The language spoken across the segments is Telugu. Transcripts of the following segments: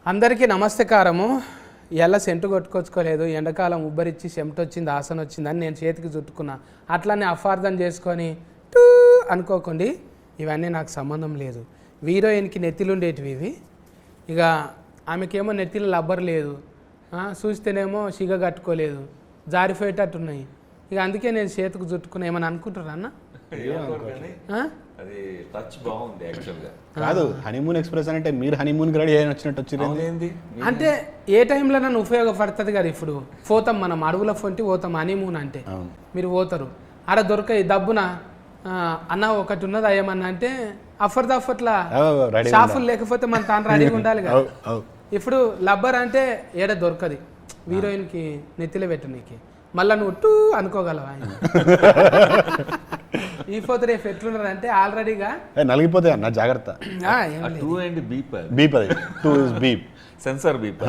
అందరికీ నమస్కారము. ఎలా సెంటు కొట్టుకొచ్చుకోలేదు, ఎండాకాలం ఉబ్బరిచ్చి చెమట వచ్చింది, ఆసన వచ్చిందని నేను చేతికి చుట్టుకున్నా. అట్లనే అపార్థం చేసుకొని టూ అనుకోకండి, ఇవన్నీ నాకు సంబంధం లేదు. హీరోయిన్కి నెత్తిలుండేటివి ఇవి. ఇక ఆమెకేమో నెత్తిలో లబ్బర్ లేదు, చూస్తేనేమో సిగ కట్టుకోలేదు, జారిపోయేటట్టున్నాయి. ఇక అందుకే నేను చేతికి చుట్టుకున్నా. ఏమని అనుకుంటారా అన్న? అది టచ్ బాగుంది యాక్చువల్గా. కాదు, హనీమూన్ ఎక్స్ప్రెస్ అంటే మీరు హనీమూన్ రెడీ అయిన వచ్చినట్టు వచ్చింది. అంటే ఏ టైంలో నన్ను ఉపయోగపడుతుంది కదా. ఇప్పుడు పోతాం మనం అడవుల ఫొంటి పోతాం, హనీమూన్ అంటే మీరు పోతారు, ఆడ దొరకాయి దబ్బున అన్న ఒకటి ఉన్నది అయ్యమన్నా అంటే అఫర్లా షాఫులు లేకపోతే మన తాను రెడీగా ఉండాలి కదా. ఇప్పుడు లబ్బర్ అంటే ఏడ దొరకది హీరోయిన్కి నెత్తిలో పెట్టనీకి. మళ్ళీ నువ్వు టూ అనుకోగలవా? ఈ పోతే రేపు ఎట్లున్నారు అంటే ఆల్రెడీగా నలిగిపోతాయి అన్న, జాగ్రత్త. సెన్సార్ బీప్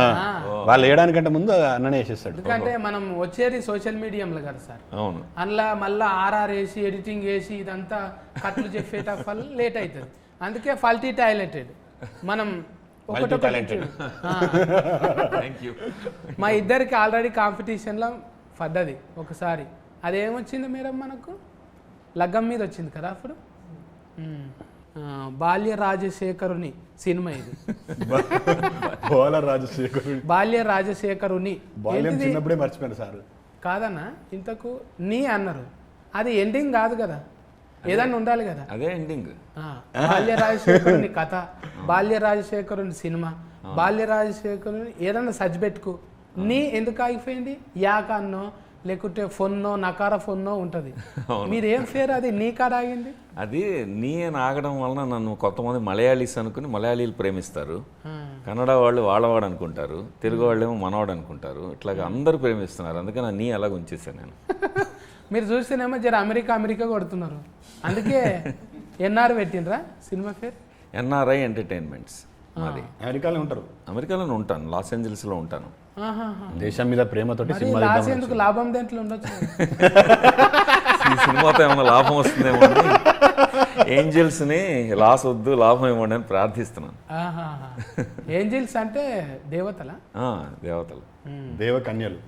వాళ్ళు వేయడానికంటే ముందు అన్ననే వేసేస్తాడు. ఎందుకంటే మనం వచ్చేది సోషల్ మీడియంలో కదా సార్. అవును, అందులో మళ్ళీ ఆర్ఆర్ వేసి ఎడిటింగ్ వేసి ఇదంతా కట్లు చెప్పేట వల్ల లేట్ అవుతుంది. అందుకే ఫల్టీ టాలెంటెడ్ మనం మా ఇద్దరికి ఆల్రెడీ కాంపిటీషన్లో పడ్డది ఒకసారి. అదేమొచ్చింది మేడం మనకు? లగ్గం మీద వచ్చింది కదా అప్పుడు. బాల్య రాజశేఖరుని సినిమా ఇది. బాల్య రాజశేఖరుని చిన్నప్పుడే మర్చిపోయాను సార్. కాదన్నా, ఇంతకు నీ అన్నారు, అది ఎండింగ్ కాదు కదా, ఏదన్నా ఉండాలి కదా. అదే ఎండింగ్. బాల్య రాజశేఖరుని కథ, బాల్య రాజశేఖరుని సినిమా, బాల్య రాజశేఖరుని ఏదన్నా సజ్ పెట్టుకో. నీ ఎందుకు ఆగిపోయింది? యాక అన్నో లేకుంటే ఫొన్నో నకార ఫొన్నో ఉంటుంది. మీరేం ఫేర్ అది నీ కాడ ఆగింది? అది నీ ఆగడం వలన నన్ను కొంతమంది మలయాళీస్ అనుకుని మలయాళీలు ప్రేమిస్తారు, కన్నడ వాళ్ళు వాళ్ళవాడు అనుకుంటారు, తెలుగు వాళ్ళు ఏమో మనవాడు అనుకుంటారు. ఇట్లాగా అందరూ ప్రేమిస్తున్నారు, అందుకని నీ అలాగ ఉంచేసాను నేను. మీరు చూస్తేనేమో జర అమెరికా కొడుతున్నారు, అందుకే ఎన్ఆర్ పెట్టినరా సినిమా పేరు? NRI entertainments. మాది అమెరికాలో ఉంటారు. అమెరికాలోనే ఉంటాను, లాస్ ఏంజల్స్లో ఉంటాను. దేశం మీద ప్రేమతోటి ఎందుకు లాభం దేంట్లో ఉండొచ్చు. ఈ సినిమాతో ఏమైనా లాభం వస్తుందేమో అని ఏంజల్స్ని లాస్ వద్దు, లాభం ఇవ్వండి అని ప్రార్థిస్తున్నాను. ఏంజల్స్ అంటే దేవతల? దేవతలు, దేవకన్యలు.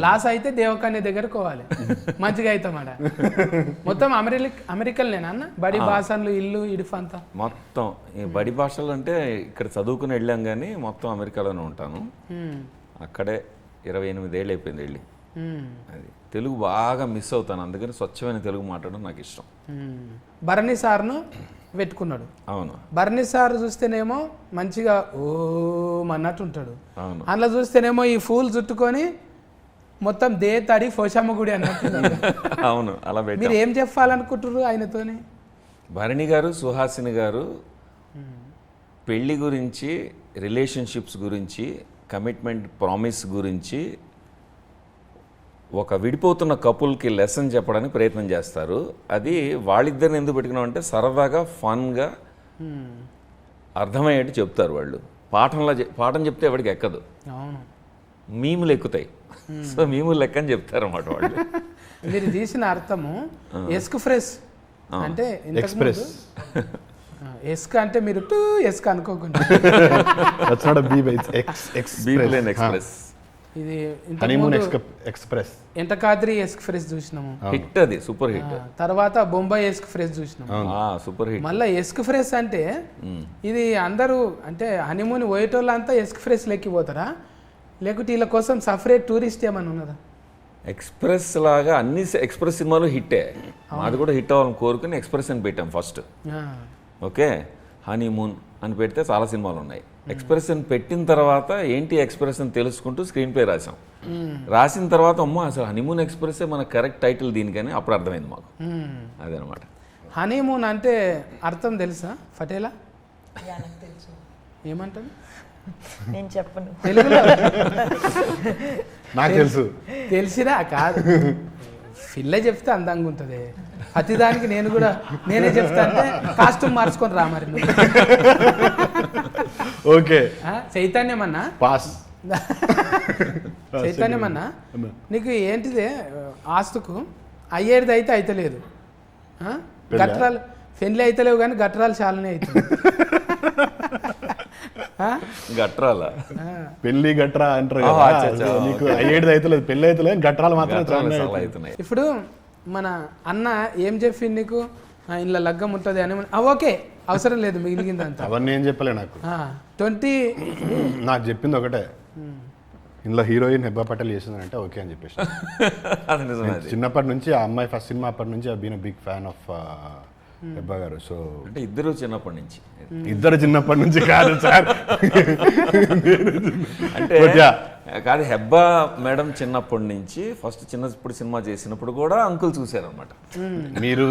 లాస్ అయితే దేవకన్య దగ్గరకు పోవాలి, మంచిగా అవుతామట. మొత్తం అమెరికల్నేనా అన్న? బడి భాషలు ఇల్లు ఇడుఫంతా మొత్తం ఈ బడి భాషలు అంటే ఇక్కడ చదువుకుని వెళ్ళాం కానీ మొత్తం అమెరికాలోనే ఉంటాను. అక్కడే 28 ఏళ్ళు అయిపోయింది వెళ్ళి. అది తెలుగు బాగా మిస్ అవుతాను, అందుకని స్వచ్ఛమైన తెలుగు మాట్లాడడం నాకు ఇష్టం. భరణి సార్ను పెట్టుకున్నాడు. అవును, భరణి సార్ చూస్తేనేమో మంచిగా ఓం అన్నట్టు ఉంటాడు. అవును, అందులో చూస్తేనేమో ఈ ఫూల్ చుట్టుకొని మొత్తం తడి పోషమ్మ గుడి అన్నట్టు. అవును, అలా మీరు ఏం చెప్పాలనుకుంటారు ఆయనతోని? భరణి గారు, సుహాసిని గారు పెళ్లి గురించి, రిలేషన్షిప్స్ గురించి, కమిట్మెంట్ ప్రామిస్ గురించి ఒక విడిపోతున్న కపుల్కి లెసన్ చెప్పడానికి ప్రయత్నం చేస్తారు. అది వాళ్ళిద్దరిని ఎందుకు పెట్టుకున్నాం అంటే సరదాగా ఫన్గా అర్థమయ్యేట్టు చెప్తారు వాళ్ళు. పాఠం చెప్తే ఎవరికి ఎక్కదు, మీములు ఎక్కుతాయి. సో మీములు లెక్క అని చెప్తారు అన్నమాట వాళ్ళు. మీరు తీసిన అర్థము ఎస్క్ ఫ్రెష్ అంటే ఎక్స్ప్రెస్. ఎస్క్ అంటే మీరు టూ ఎస్క్ అనుకోకుండా ఎక్స్ప్రెస్. ఇది ఎక్స్ప్రెస్ ఎంటకాద్రి ఎస్క్ ఫ్రెష్ చూసినాము, హిట్, అది సూపర్ హిట్. తర్వాత బొంబాయి ఎస్క్ ఫ్రెష్ చూసినాము, సూపర్ హిట్. మళ్ళీ ఎస్క్ ఫ్రెష్ అంటే ఇది అందరూ అంటే హనీమూన్ పోయేటోళ్ళంతా ఎస్క్ ఫ్రెష్ లెక్కిపోతారా, లేకుంటే వీళ్ళ కోసం సపరేట్ టూరిస్ట్ ఏమన్నా ఉన్నదా? ఎక్స్ప్రెస్ లాగా అన్ని ఎక్స్ప్రెస్ సినిమాలు హిట్టే, మాది కూడా హిట్ అవ్వాలని కోరుకుని ఎక్స్ప్రెస్ అని పెట్టాం ఫస్ట్. ఓకే, హనీమూన్ అని పెడితే చాలా సినిమాలు ఉన్నాయి. ఎక్స్ప్రెస్ అని పెట్టిన తర్వాత ఏంటి ఎక్స్ప్రెస్ అని తెలుసుకుంటూ స్క్రీన్ ప్లే రాసాం. రాసిన తర్వాత అమ్మో అసలు హనీమూన్ ఎక్స్ప్రెస్ మన కరెక్ట్ టైటిల్ దీనికని అప్పుడు అర్థమైంది మాకు. అదనమాట. హనీమూన్ అంటే అర్థం తెలుసా పటేలా? ఏమంటారు? నేను చెప్పను, తెలుగులో నాకు తెలుసు. తెలిసినా కాదు, పిల్ల చెప్తే అందంగా ఉంటుంది. ప్రతిదానికి నేనే చెప్తా అంటే కాస్ట్యూమ్ మార్చుకొని రా మరి. Okay, చైతన్యమన్నా pass. చైతన్యమన్నా నీకు ఏంటిదే ఆస్తుకు అయ్యేది అయితే అయితలేదు, గట్రాలు పెళ్ళి అయితలేవు కానీ గట్రాలు చాలానే అవుతుంది. గట్రాల పెళ్లి గట్రా అంటారు ఆ, కదా, అచ్చా, అచ్చా, నీకు అయ్యేది అయితే లేదు, పెళ్లి అయితే లేదు, గట్రాలు మాత్రం గట్రాలు చాలా చాలా అవుతాయి. అవుతున్నాయి. ఇప్పుడు మన అన్న ఏం చెప్పింది నీకు ఇంట్లో లగ్గం ఉంటుంది అని ఓకే అవసరం లేదు మిగిలిందంతా అవన్నీ ఏం చెప్పలే నాకు. 20 నాకు చెప్పింది ఒకటే, ఇందులో హీరోయిన్ హెబ్బా పటేల్ చేసిందంటే ఓకే అని చెప్పేసి. అది నిజమే అది. చిన్నప్పటి నుంచి ఆ అమ్మాయి ఫస్ట్ సినిమా అప్పటి నుంచి been big fan of Hebba garu. So అంటే ఇద్దరు చిన్నప్పటి నుంచి ఇద్దరు చిన్నప్పటి నుంచి కాదు సార్, అంటే But yeah. కాదు హెబ్బా మేడం చిన్నప్పటి నుంచి ఫస్ట్ చిన్నప్పుడు సినిమా చేసినప్పుడు కూడా అంకుల్ చూశారనమాట. మీరు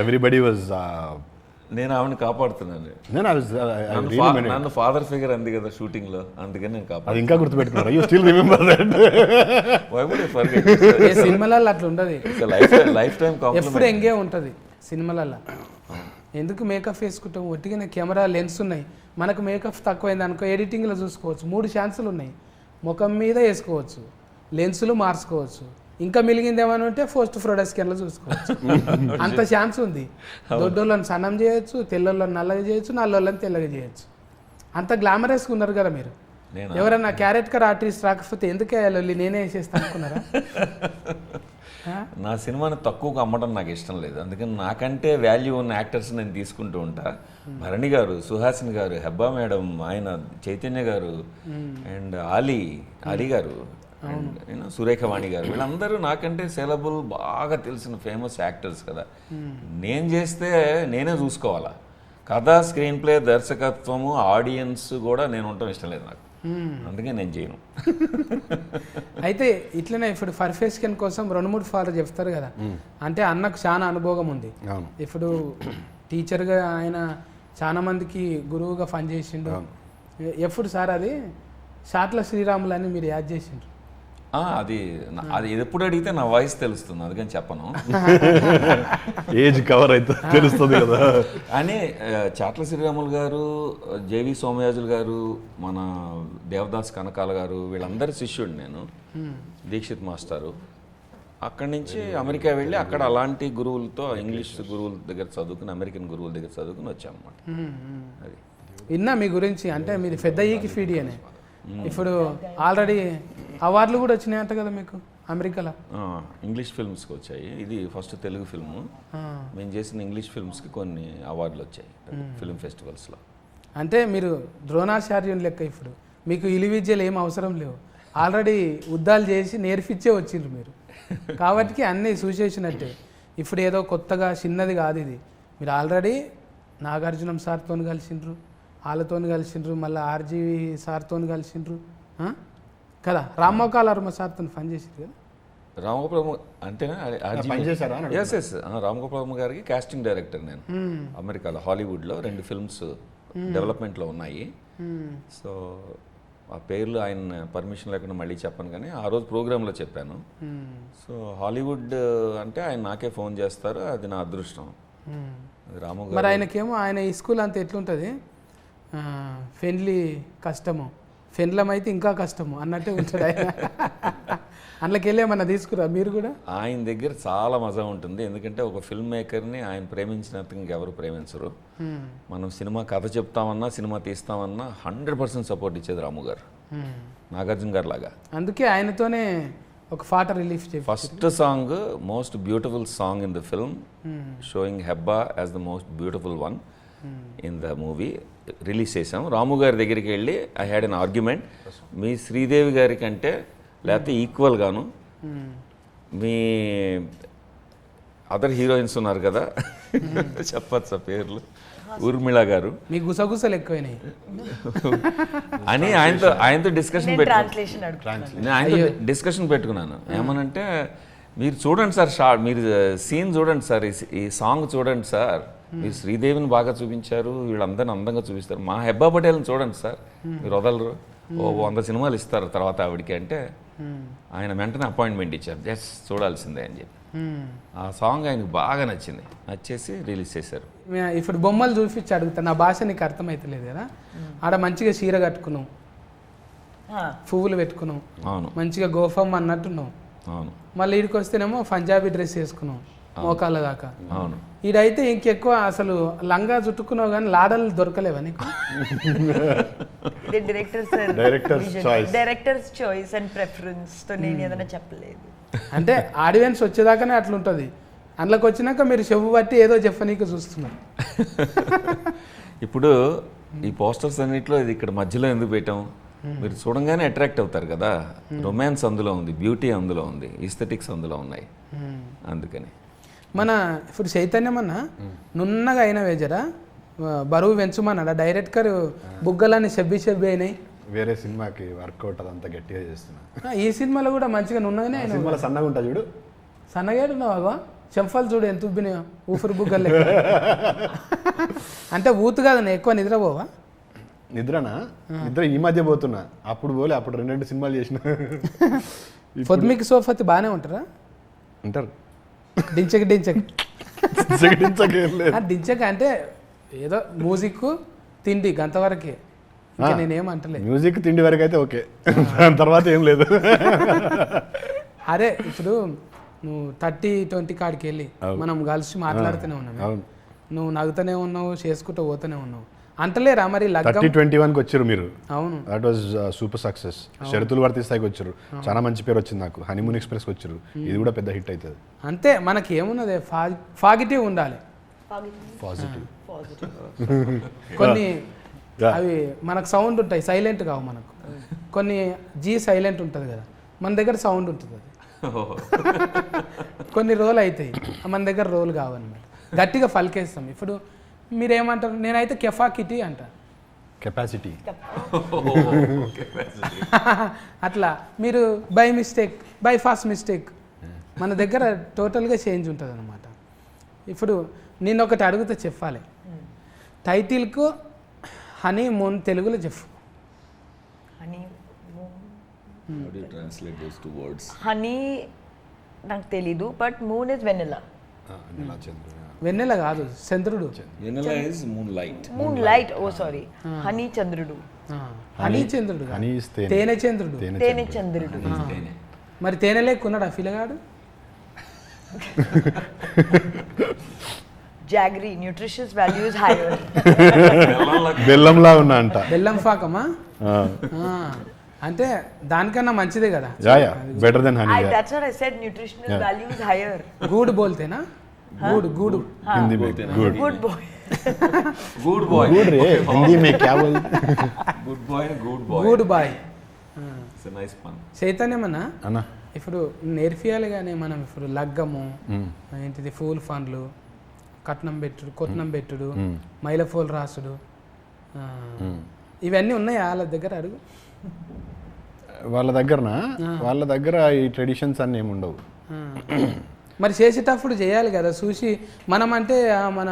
ఎవ్రీబడి వాజ్ నేను ఆవిడని కాపాడుతున్నాను. నన్ను ఫాదర్ ఫిగర్ అంది కదా షూటింగ్ లో, అందుకని నేను అది కాపాడు. ఇంకా గుర్తుపెట్టుకున్నారు. You still remember that. ఏ సినిమాలలో అట్లా ఉండదు, లైఫ్ టైం ఎప్పుడు ఎంగే ఉంటుంది సినిమాలలో. ఎందుకు మేకప్ వేసుకుంటాం, ఒట్టిగానే కెమెరా లెన్స్ ఉన్నాయి, మనకు మేకప్ తక్కువైంది అనుకో ఎడిటింగ్లో చూసుకోవచ్చు, 3 ఛాన్సులు ఉన్నాయి, ముఖం మీద వేసుకోవచ్చు, లెన్సులు మార్చుకోవచ్చు, ఇంకా మిలిగింది ఏమైనా ఉంటే పోస్ట్ ప్రొడక్ట్స్లో చూసుకోవచ్చు. అంత ఛాన్స్ ఉంది. దొడ్డోళ్ళని సన్నం చేయొచ్చు, తెల్లోళ్ళని నల్లగా చేయొచ్చు, నల్లోళ్ళని తెల్లగా చేయొచ్చు. అంత గ్లామరస్గా ఉన్నారు కదా మీరు. ఎవరన్నా క్యారెక్టర్ ఆర్టిస్ట్ రాకపోతే ఎందుకు వేయాలి, నేనే వేసేస్తా అనుకున్నారా? నా సినిమాని తక్కువగా అమ్మడం నాకు ఇష్టం లేదు, అందుకని నాకంటే వాల్యూ ఉన్న యాక్టర్స్ నేను తీసుకుంటూ ఉంటా. భరణి గారు, సుహాసిని గారు, హెబ్బా మేడం, ఆయన చైతన్య గారు, అండ్ అలీ గారు, అండ్ సురేఖవాణి గారు, వీళ్ళందరూ నాకంటే సెలబుల్ బాగా తెలిసిన ఫేమస్ యాక్టర్స్ కదా. నేను చేస్తే నేనే చూసుకోవాలా, కథ, స్క్రీన్ ప్లే, దర్శకత్వము, ఆడియన్స్ కూడా నేను ఉండటం ఇష్టం లేదు నాకు, అందుకే నేను చేయను. అయితే ఇట్లనే ఇప్పుడు పర్ఫెక్షన్ కోసం 2-3 ఫార్లు చెప్తారు కదా, అంటే అన్నకు చాలా అనుభవం ఉంది. ఇప్పుడు టీచర్గా ఆయన చాలా మందికి గురువుగా పనిచేసిండు. ఎప్పుడు సార్ అది షాట్ల శ్రీరాములు అని మీరు యాడ్ చేసిండ్రు? అది ఎప్పుడు అడిగితే నా వాయిస్ తెలుస్తుంది, అందుకని చెప్పను. ఏజ్ కవర్ అయితే తెలుస్తుంది కదా అని చాట్ల శ్రీరాములు గారు, జేవి సోమయాజులు గారు, మన దేవదాస్ కనకాల గారు, వీళ్ళందరి శిష్యుడు నేను, దీక్షిత్ మాస్టారు. అక్కడి నుంచి అమెరికా వెళ్ళి అక్కడ అలాంటి గురువులతో, ఇంగ్లీష్ గురువుల దగ్గర చదువుకుని, అమెరికన్ గురువుల దగ్గర చదువుకుని వచ్చామన్నమాట. అది విన్నా మీ గురించి, అంటే మీరు పెద్ద ఈకి ఫీడి అని. ఇప్పుడు ఆల్రెడీ అవార్డులు కూడా వచ్చినాయంట కదా మీకు అమెరికాలో? ఇంగ్లీష్ ఫిల్మ్స్కి వచ్చాయి. ఇది ఫస్ట్ తెలుగు ఫిల్ము. మేము చేసిన ఇంగ్లీష్ ఫిల్మ్స్కి కొన్ని అవార్డులు వచ్చాయి ఫిల్మ్ ఫెస్టివల్స్లో. అంటే మీరు ద్రోణాచార్యుని లెక్క. ఇప్పుడు మీకు ఇలి విద్యలు ఏం అవసరం లేవు, ఆల్రెడీ యుద్ధాలు చేసి నేర్పించే వచ్చిండ్రు మీరు, కాబట్టి అన్నీ చూసేసినట్టే. ఇప్పుడు ఏదో కొత్తగా చిన్నది కాదు ఇది. మీరు ఆల్రెడీ నాగార్జునం సార్తో కలిసిండ్రు, వాళ్ళతో కలిసిండ్రు, మళ్ళీ ఆర్జీవి సార్తో కలిసిండ్రు కదా, రామ్మోకాలర్మ సార్తో పని చేసిండ్రు కదా. రామగోపాలమ్మ అంటేనా? పనిచేశారా? ఎస్ రామగోపాలమ్మ గారికి కాస్టింగ్ డైరెక్టర్ నేను అమెరికాలో, హాలీవుడ్లో 2 ఫిల్మ్స్ డెవలప్మెంట్లో ఉన్నాయి. సో ఆ పేర్లు ఆయన పర్మిషన్ లేకుండా మళ్ళీ చెప్పను, కానీ ఆ రోజు ప్రోగ్రాంలో చెప్పాను. సో హాలీవుడ్ అంటే ఆయన నాకే ఫోన్ చేస్తారు, అది నా అదృష్టం. రాము మరి ఆయనకేమో ఆయన ఈ స్కూల్ అంతా ఎట్లుంటుంది, ఫెన్లీ కష్టము, ఫెన్లం అయితే ఇంకా కష్టము అన్నట్టే ఉంటాడు ఆయన. అందులోకి వెళ్ళి ఏమన్నా తీసుకురా మీరు కూడా? ఆయన దగ్గర చాలా మజా ఉంటుంది, ఎందుకంటే ఒక ఫిల్మ్ మేకర్ని ఆయన ప్రేమించినంత ఇంకెవరు ప్రేమించరు. మనం సినిమా కథ చెప్తామన్నా, సినిమా తీస్తామన్నా 100% సపోర్ట్ ఇచ్చేది రాము గారు, నాగార్జున గారు లాగా. అందుకే ఆయనతోనే ఒక పాట రిలీఫ్ చేసి first song most beautiful song in the film, showing Hebba as the most beautiful one in the movie release చేసాం. రాము గారి దగ్గరికి వెళ్ళి ఐ హ్యాడ్ అన్ ఆర్గ్యుమెంట్, మీ శ్రీదేవి గారి కంటే లేకపోతే ఈక్వల్గాను మీ అదర్ హీరోయిన్స్ ఉన్నారు కదా, చెప్పచ్చా పేర్లు, ఊర్మిళ గారు, మీ గుసగుసలు ఎక్కువైనాయి అని ఆయనతో డిస్కషన్ ఆయనతో డిస్కషన్ పెట్టుకున్నాను. ఏమనంటే, మీరు చూడండి సార్, మీరు సీన్ చూడండి సార్, ఈ సాంగ్ చూడండి సార్, మీరు శ్రీదేవిని బాగా చూపించారు, వీళ్ళందరిని అందంగా చూపిస్తారు, మా హెబ్బా పటేల్ని చూడండి సార్, మీరు వదలరు, 100 సినిమాలు ఇస్తారు తర్వాత ఆవిడకి అంటే, ఆయన వెంటనే అపాయింట్మెంట్ ఇచ్చారు, జస్ట్ చూడాల్సిందే అని చెప్పి. ఆ సాంగ్ ఆయనకు బాగా నచ్చేసి రిలీజ్ చేశారు. ఇప్పుడు బొమ్మలు చూపించి అడుగుతా, నా భాష నీకు అర్థమవుతలేదు కదా, ఆడ మంచిగా చీర కట్టుకున్నాం, పువ్వులు పెట్టుకున్నాం, అవును, మంచిగా గోఫమ్ అన్నట్టున్నాం, అవును, మళ్ళీ ఇడికి వస్తేనేమో పంజాబీ డ్రెస్ వేసుకున్నాం, మోకాళ్ళ దాకా. అవును. ఈడైతే ఇంకెక్కువ అసలు లంగా చుట్టుకున్నావు కానీ లాడలు దొరకలేవా నీకు? డైరెక్టర్స్ చాయిస్ అండ్ ప్రెఫరెన్స్ తో నేను ఏదైనా చెప్పలేదు. అంటే ఆడియన్స్ వచ్చేదాకానే అట్లుంటుంది, అందులోకి వచ్చినాక మీరు చెవు బట్టి ఏదో చెప్పనీకి చూస్తున్నారు. ఇప్పుడు ఈ పోస్టర్స్ అన్నిట్లో ఇది ఇక్కడ మధ్యలో ఎందుకు పెట్టాం, మీరు చూడంగానే అట్రాక్ట్ అవుతారు కదా. రొమాన్స్ అందులో ఉంది, బ్యూటీ అందులో ఉంది, ఈస్థెటిక్స్ అందులో ఉన్నాయి, అందుకని. మన ఇప్పుడు చైతన్యం అన్న నున్నగా అయిన వేజరా బరువు పెంచుమన్నాడా డైరెక్టర్, బుగ్గలన్నీ చెబ్బి అయినాయి. వేరే సినిమాకి వర్కౌట్ అదంతా గట్టిగా చేస్తున్నా. ఈ సినిమాలో కూడా మంచిగా నున్నగానే అయినా. సినిమాలో సన్నగా ఉంటా చూడు, సన్నగాడున్నావా? చెంఫాలు చూడు ఎంత ఉబ్బినాయో, ఊపిరి బుగ్గలు. అంటే ఊతు కాదన్న, ఎక్కువ నిద్రపోవా? నిద్రనా? నిద్ర ఈ మధ్య పోతున్నా, అప్పుడు పోలే, అప్పుడు 2 సినిమాలు చేసిన. పొద్దుమికి సోఫతి బాగానే ఉంటారా? ఉంటారు. డించక ఏం లేదు. డించక అంటే ఏదో మ్యూజిక్ తిండి గంతవరకే, ఇంకా నేనేమంటలే. మ్యూజిక్ తిండి వరకు అయితే ఓకే, దాని తర్వాత ఏం లేదు. అరే ఇప్పుడు నువ్వు 30-20 కాడికి వెళ్ళి మనం కలిసి మాట్లాడుతూనే ఉన్నాము, నువ్వు నవ్వుతూనే ఉన్నావు, చేసుకుంటూ పోతూనే ఉన్నావు, అంటలేరా మరి లగ్గం 30-21కి వచ్చారు మీరు. అవును, దట్ వాజ్ సూపర్ సక్సెస్. షరతులు వర్తిస్తాయికి వచ్చారు, చాలా మంచి పేరు వచ్చింది నాకు. హనీమూన్ ఎక్స్ప్రెస్కి వచ్చారు, ఇది కూడా పెద్ద హిట్ అవుతుంది. అంతే, మనకి ఏమున్నది, పాజిటివ్ ఉండాలి. పాజిటివ్ కొన్ని అవి మనకు సౌండ్ ఉంటాయి, సైలెంట్ కావు మనకు. కొన్ని సైలెంట్ ఉంటుంది కదా, మన దగ్గర సౌండ్ ఉంటుంది, అది కొన్ని రోల్ అవుతాయి, మన దగ్గర రోల్ కావన్నమాట, గట్టిగా పలికేస్తాం. ఇప్పుడు మీరేమంటారు? నేనైతే కెఫాకిటీ అంట, కెపాసిటీ. అట్లా మీరు by mistake, by fast mistake, మన దగ్గర టోటల్గా చేంజ్ ఉంటుంది అనమాట. ఇప్పుడు నేను ఒకటి అడుగుతా, చెప్పాలి. టైటిల్కు హనీమూన్ తెలుగులో చెప్పు. హనీ నాకు తెలీదు, బట్ మూన్ ఇస్ వెన్నెలా. వెన్నెల కాదు, చంద్రుడు. Moon light, oh sorry, honey చంద్రుడు. హనీ చంద్రుడు, తేనె చంద్రుడు. తేనె చంద్రుడు. మరి తేనె లేకున్నాడా ఫిలగాడు? Jaggery, nutritious values higher. బెల్లంలా ఉన్నా అంట. బెల్లం పాకమా? అంటే దానికన్నా మంచిదే కదా. Better than honey. That's what I said, nutritional values higher. Good బోల్తేనా? గుడ్ हिंदी में good good boy good boy good रे हिंदी में क्या बोल good boy. It's a nice పన్. చైతన్యమన్నా అన్న ఇప్పుడు నేర్పియాలి కానీ మనం ఇప్పుడు లగ్గము ఏంటిది, ఫూల్ ఫండ్లు, కట్నం పెట్టుడు, కొట్నం పెట్టుడు, మైలఫోల్ రాసుడు, ఇవన్నీ ఉన్నాయా వాళ్ళ దగ్గర? అడుగు. వాళ్ళ దగ్గర ఈ ట్రెడిషన్స్ అన్నీ ఏమి ఉండవు. మరి చేసేటప్పుడు చేయాలి కదా చూసి. మనం అంటే మన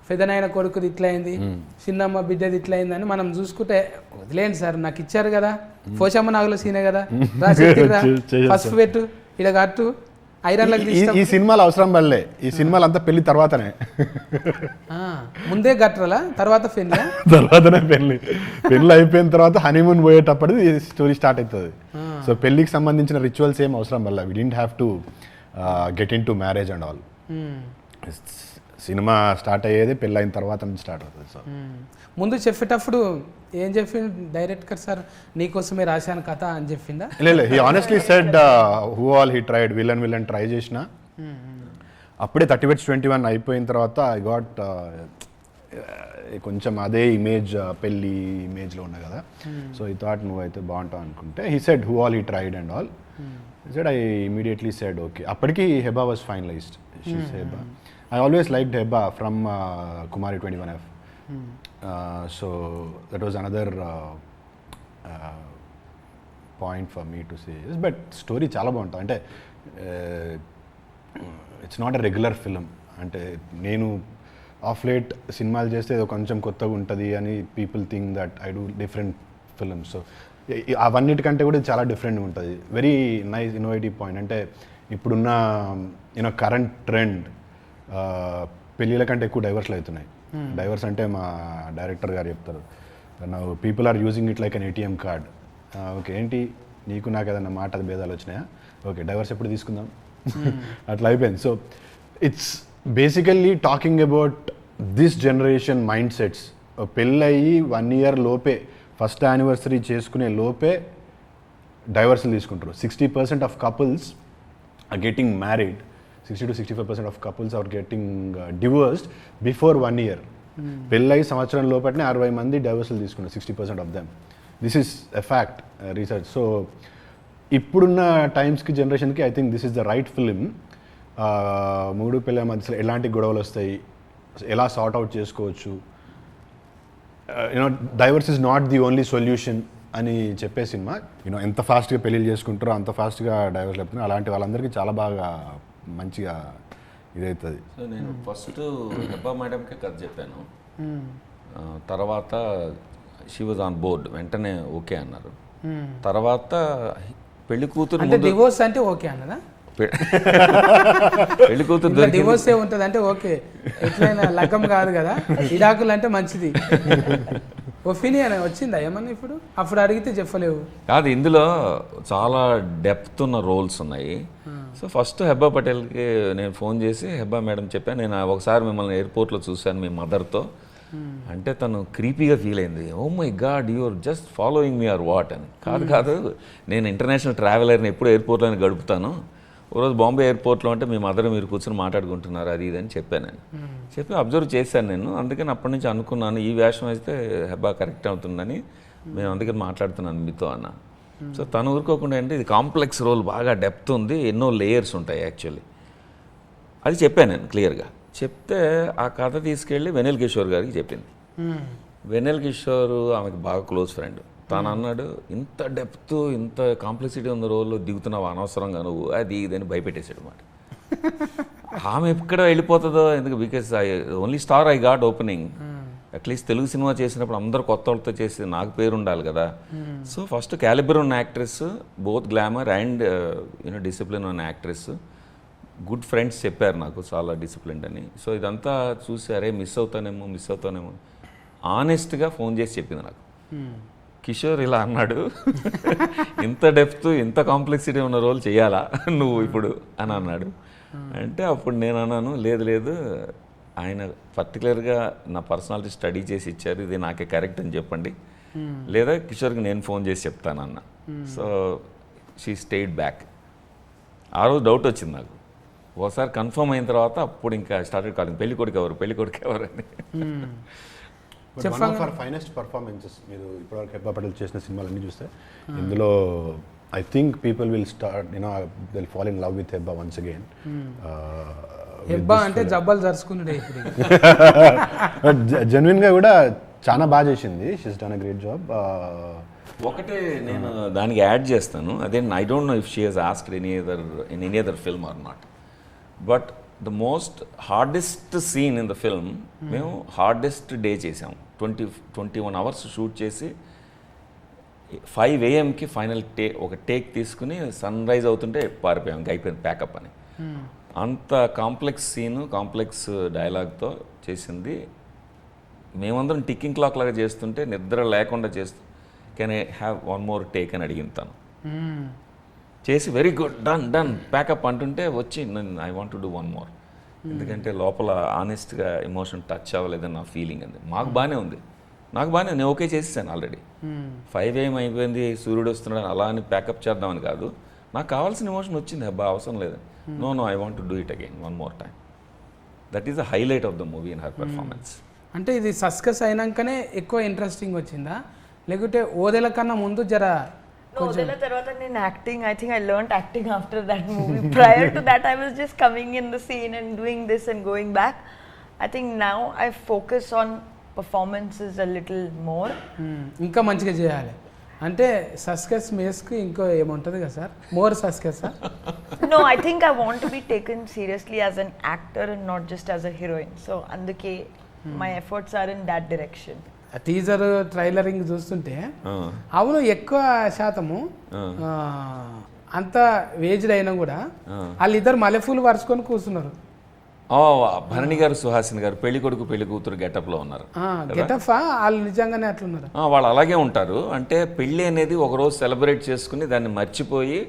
పెదనాయన కొడుకుది ఇట్లా అయింది, చిన్నమ్మ బిడ్డది ఇట్లా అయిందని మనం చూసుకుంటే వదిలేండి సార్, నాకు ఇచ్చారు కదా, పోషమ్మ నాగుల సీనే కదా, పసుపు పెట్టు, ఇడ కట్టు, ఐరన్లకు ఈ సినిమాలు అవసరం పడలే, ఈ సినిమాలు అంతా పెళ్లి తర్వాతనే. ముందే గట్రలా, తర్వాతనే పెళ్లి అయిపోయిన తర్వాత హనీమూన్ పోయేటప్పుడు ఈ స్టోరీ స్టార్ట్ అవుతుంది. సో పెళ్లికి సంబంధించిన రిచువల్స్ ఏం అవసరం పడలే. We didn't have to get in to marriage and all. Cinema start అయ్యేది పెళ్ళి అయిన తర్వాత నుంచి స్టార్ట్ అవుతుంది. సో ముందు చెప్పేటప్పుడు ఏం చెప్పింది డైరెక్టర్ సార్, నీకోసమే రాశాను కథ అని చెప్పిందా? లేదు, he honestly said who all he tried, villain try చేసిన. అప్పుడే 30-21 అయిపోయిన తర్వాత ఐ గాట్ కొంచెం అదే ఇమేజ్, పెళ్ళి ఇమేజ్లో ఉన్నా కదా. సో ఈ థాట్ నువ్వు అయితే బాగుంటావు అనుకుంటే, he said who all he tried and all. said I immediately said okay. Appadiki Heba was finalized. She's Heba. I always liked Heba from Kumari 21F. So that was another point for me to say yes. But story chala bagunta ante it's not a regular film. Ante nenu off late సినిమాలు చేస్తే ఏదో కొంచెం కొత్తగా ఉంటుంది అని people think that I do different films. So అవన్నిటికంటే కూడా చాలా డిఫరెంట్గా ఉంటుంది. Very nice innovative point. అంటే ఇప్పుడున్న కరెంట్ ట్రెండ్ పెళ్ళిళ్ళ కంటే ఎక్కువ డైవర్స్లు అవుతున్నాయి. డైవర్స్ అంటే మా డైరెక్టర్ గారు చెప్తారు, people are using it like an ATM card. Okay, ఏంటి నీకు నాకు ఏదన్నా మాట భేదాలు వచ్చినాయా, ఓకే డైవర్స్ ఎప్పుడు తీసుకుందాం, అట్లా అయిపోయింది. So it's basically talking about this generation mind sets. పెళ్ళయి 1 year లోపే ఫస్ట్ యానివర్సరీ చేసుకునే లోపే డైవర్సల్ తీసుకుంటారు. 60% of couples are getting married, 60 to 65% of couples are getting divorced before 1 year. పెళ్ళయి సంవత్సరం లోపలనే 60 మంది డైవర్సల్ తీసుకున్నారు, 60% of them. This is a fact, research. So ఇప్పుడున్న టైమ్స్కి జనరేషన్కి I think this is the right film. మూడు పిల్లల మధ్యలో ఎలాంటి గొడవలు వస్తాయి, ఎలా సార్ట్ అవుట్ చేసుకోవచ్చు, you know divorce is not the only solution అని చెప్పే సినిమా. యూనో ఎంత ఫాస్ట్గా పెళ్ళిళ్ళు చేసుకుంటారో అంత ఫాస్ట్గా డైవర్స్ లేపుతున్నారు. అలాంటి వాళ్ళందరికీ చాలా బాగా మంచిగా ఇదవుతుంది. సో నేను ఫస్ట్ హెబ్బా మేడంకే కథ చెప్పాను, తర్వాత షీ వాజ్ ఆన్ బోర్డ్, వెంటనే ఓకే అన్నారు. తర్వాత పెళ్లి కూతురు అంటే డివోర్స్ అంటే ఓకే అన్నదా? పెళ్లి కూతురు డివోర్స్ ఏ ఉంటుంది అంటే ఓకే, ఎట్లయినా లగ్గం కాదు కదా, ఇడాకులు అంటే మంచిది. ఒపీనియన్ వచ్చిందా ఏమన్నా ఇప్పుడు? అప్పుడు అడిగితే చెప్పలేవు కాదు, ఇందులో చాలా డెప్త్ ఉన్న రోల్స్ ఉన్నాయి. సో ఫస్ట్ హెబ్బా పటేల్కి నేను ఫోన్ చేసి హెబ్బా మేడం చెప్పాను, నేను ఒకసారి మిమ్మల్ని ఎయిర్పోర్ట్లో చూశాను మీ మదర్తో అంటే తను క్రీపీగా ఫీల్ అయింది. Oh my god you're just following me or what అని. కాదు నేను ఇంటర్నేషనల్ ట్రావెలర్ని ఎప్పుడు ఎయిర్పోర్ట్లోనే గడుపుతాను, ఓ రోజు బాంబే ఎయిర్పోర్ట్లో అంటే మీ మదర్ మీరు కూర్చొని మాట్లాడుకుంటున్నారు అది ఇది అని చెప్పాను. నేను చెప్పి అబ్జర్వ్ చేశాను నేను, అందుకని అప్పటి నుంచి అనుకున్నాను ఈ వేషం అయితే హెబ్బా కరెక్ట్ అవుతుందని, మేము అందుకని మాట్లాడుతున్నాను మీతో అన్న. సో తను ఊరుకోకుండా అంటే ఇది కాంప్లెక్స్ రోల్, బాగా డెప్త్ ఉంది, ఎన్నో లేయర్స్ ఉంటాయి యాక్చువల్లీ, అది చెప్పాను నేను క్లియర్గా. చెప్తే ఆ కథ తీసుకెళ్ళి వెన్నెల కిషోర్ గారికి చెప్పింది. వెన్నెల కిషోర్ ఆమెకు బాగా క్లోజ్ ఫ్రెండ్. తను అన్నాడు, ఇంత డెప్త్ ఇంత కాంప్లెక్సిటీ ఉన్న రోల్లో దిగుతున్నావు అనవసరంగా నువ్వు, అది ఇదని భయపెట్టేశాడు అన్నమాట. ఆమె ఎక్కడ వెళ్ళిపోతుందో ఎందుకు, because only star I got opening. At least Telugu cinema చేసినప్పుడు అందరూ కొత్త వాళ్ళతో చేసి నాకు పేరు ఉండాలి కదా. సో ఫస్ట్ క్యాలిబర్ ఉన్న actress, both glamour and you know discipline ఉన్న యాక్ట్రెస్, గుడ్ ఫ్రెండ్స్ చెప్పారు నాకు చాలా డిసిప్లిన్ అని. సో ఇదంతా చూసి అరే మిస్ అవుతానేమో ఆనెస్ట్గా ఫోన్ చేసి చెప్పింది నాకు. కిషోర్ ఇలా అన్నాడు, ఇంత డెప్త్ ఇంత కాంప్లెక్సిటీ ఉన్న రోల్ చేయాలా నువ్వు ఇప్పుడు అని అన్నాడు. అంటే అప్పుడు నేను అన్నాను, లేదు ఆయన పర్టికులర్గా నా పర్సనాలిటీ స్టడీ చేసి ఇచ్చారు, ఇది నాకే కరెక్ట్ అని చెప్పండి, లేదా కిషోర్కి నేను ఫోన్ చేసి చెప్తానన్న. So she stayed back. ఆ రోజు డౌట్ వచ్చింది నాకు. ఒకసారి కన్ఫర్మ్ అయిన తర్వాత అప్పుడు ఇంకా స్టార్టెడ్ కాలింగ్, పెళ్లి కొడుకు ఎవరు అని. One of our finest performances మీరు ఇప్పటివరకు హెబ్బా పటేల్ చేసిన సినిమాలన్నీ చూస్తే ఇందులో I think people will start you know they will fall in love with Hebba once again. Hebba అంటే జబ్బలు జరుచుకున్నాడే. జెన్యున్గా కూడా చాలా బాగా చేసింది, she's done a great job. ఒకటే నేను దానికి యాడ్ చేస్తాను, అదే I don't know if she has asked in any other film or not, but the most hardest scene in the film మేము హార్డెస్ట్ డే చేసాము. 21 hours షూట్ చేసి 5 AM ఫైనల్ ఒక టేక్ తీసుకుని సన్ రైజ్ అవుతుంటే పారిపోయాం, అయిపోయింది ప్యాకప్ అని. అంత కాంప్లెక్స్ సీను, కాంప్లెక్స్ డైలాగ్తో చేసింది. మేమందరం టిక్కింగ్ క్లాక్ లాగా చేస్తుంటే నిద్ర లేకుండా చేస్తూ can I have one more take అని అడిగింది తను. చేసి వెరీ గుడ్ డన్ ప్యాకప్ అంటుంటే వచ్చి I want to do one more, ఎందుకంటే లోపల ఆనెస్ట్గా ఎమోషన్ టచ్ అవ్వలేదని నా ఫీలింగ్. అంది మాకు బాగానే ఉంది, నాకు బాగానే, నేను ఓకే చేసేసాను ఆల్రెడీ. 5 AM అయిపోయింది, సూర్యుడు వస్తున్నాడు అలా అని ప్యాకప్ చేద్దామని కాదు, నాకు కావాల్సిన ఎమోషన్ వచ్చింది, అబ్బా అవసరం లేదు, no I want to do it again one more time. That is the highlight of the movie in her performance. అంటే ఇది సస్కస్ అయినాకనే ఎక్కువ ఇంట్రెస్టింగ్ వచ్చిందా, లేకుంటే ఓదెల కన్నా ముందు జర? ఓదెల తర్వాత నేను acting, I think I learned acting after that movie. Prior to that I was just coming in the scene and doing this and going back. I think now I focus on performances a little more. ఇంకా మంచిగా చేయాలి అంటే సస్కస్ మేస్కి ఇంకో ఏముంటుంది కదా sir, more success? No, I think I want to be taken seriously as an actor and not just as a heroine. So అందుకే my efforts are in that direction. Teaser ట్రైలరింగ్ చూస్తుంటే అవును ఎక్కువ శాతము అంత వేజ్డ్ అయినా కూడా వాళ్ళిద్దరు మల్లెపూలు పరుచుకొని కూర్చున్నారు. భరణి గారు, సుహాసిని గారు పెళ్లి కొడుకు పెళ్లి కూతురు గెటప్లో ఉన్నారు. గెటప్ వాళ్ళు నిజంగానే అట్లున్నారు. వాళ్ళు అలాగే ఉంటారు. అంటే పెళ్ళి అనేది ఒకరోజు సెలబ్రేట్ చేసుకుని దాన్ని మర్చిపోయి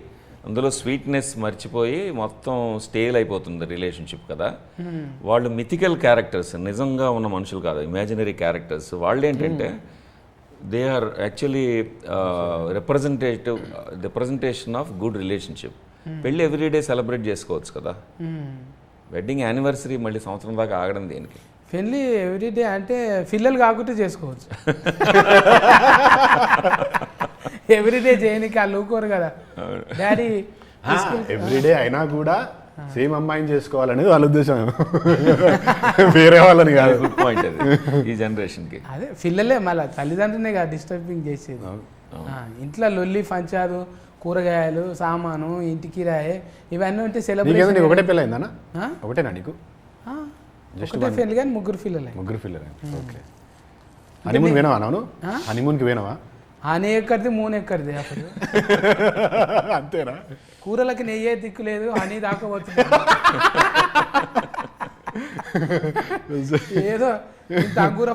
అందులో స్వీట్నెస్ మర్చిపోయి మొత్తం స్టేల్ అయిపోతుంది రిలేషన్షిప్ కదా. వాళ్ళు మిథికల్ క్యారెక్టర్స్, నిజంగా ఉన్న మనుషులు కాదు, ఇమాజినరీ క్యారెక్టర్స్. వాళ్ళు ఏంటంటే they are actually representation of good relationship. పెళ్ళి ఎవ్రీడే సెలబ్రేట్ చేసుకోవచ్చు కదా. వెడ్డింగ్ యానివర్సరీ మళ్ళీ సంవత్సరం దాకా ఆగడం దేనికి? పెళ్ళి ఎవ్రీడే అంటే పిల్లలు కాకుంటే చేసుకోవచ్చు. ఎవ్రీడే చేయనికి వాళ్ళు ఊరుకోరు కదా డాడీ. ఎవ్రీడే అయినా కూడా సేమ్ అమ్మాయిని చేసుకోవాలనేది వాళ్ళ ఉద్దేశం, వేరే వాళ్ళని కాదు. గుడ్ పాయింట్ అది ఈ జనరేషన్కి. అదే పిల్లలే మళ్ళీ తల్లిదండ్రులనే కదా డిస్టర్బింగ్ చేసేది. ఇంట్లో లొల్లి పంచాదు, కూరగాయలు, సామాను, ఇంటి కిరాయి, ఇవన్నీ ఉంటే సెలబ్రేషన్. ఒకటే పిల్ల అయిందన్నా? ఒకటేనా నీకు? ఒకటే పెళ్ళి కానీ ముగ్గురు పిల్లలే. ముగ్గురు పిల్లలే. ఓకే. హనీమూన్ పోయినావా? అవును, హనీమూన్కి పోయినావా? హనీ ఎక్కడిది, మూన్ ఎక్కడిది అసలు. అంతేనా? కూరలకి నెయ్యే దిక్కు లేదు, హనీ దాకపోతుంది. ఏదో ఇంత అంగూర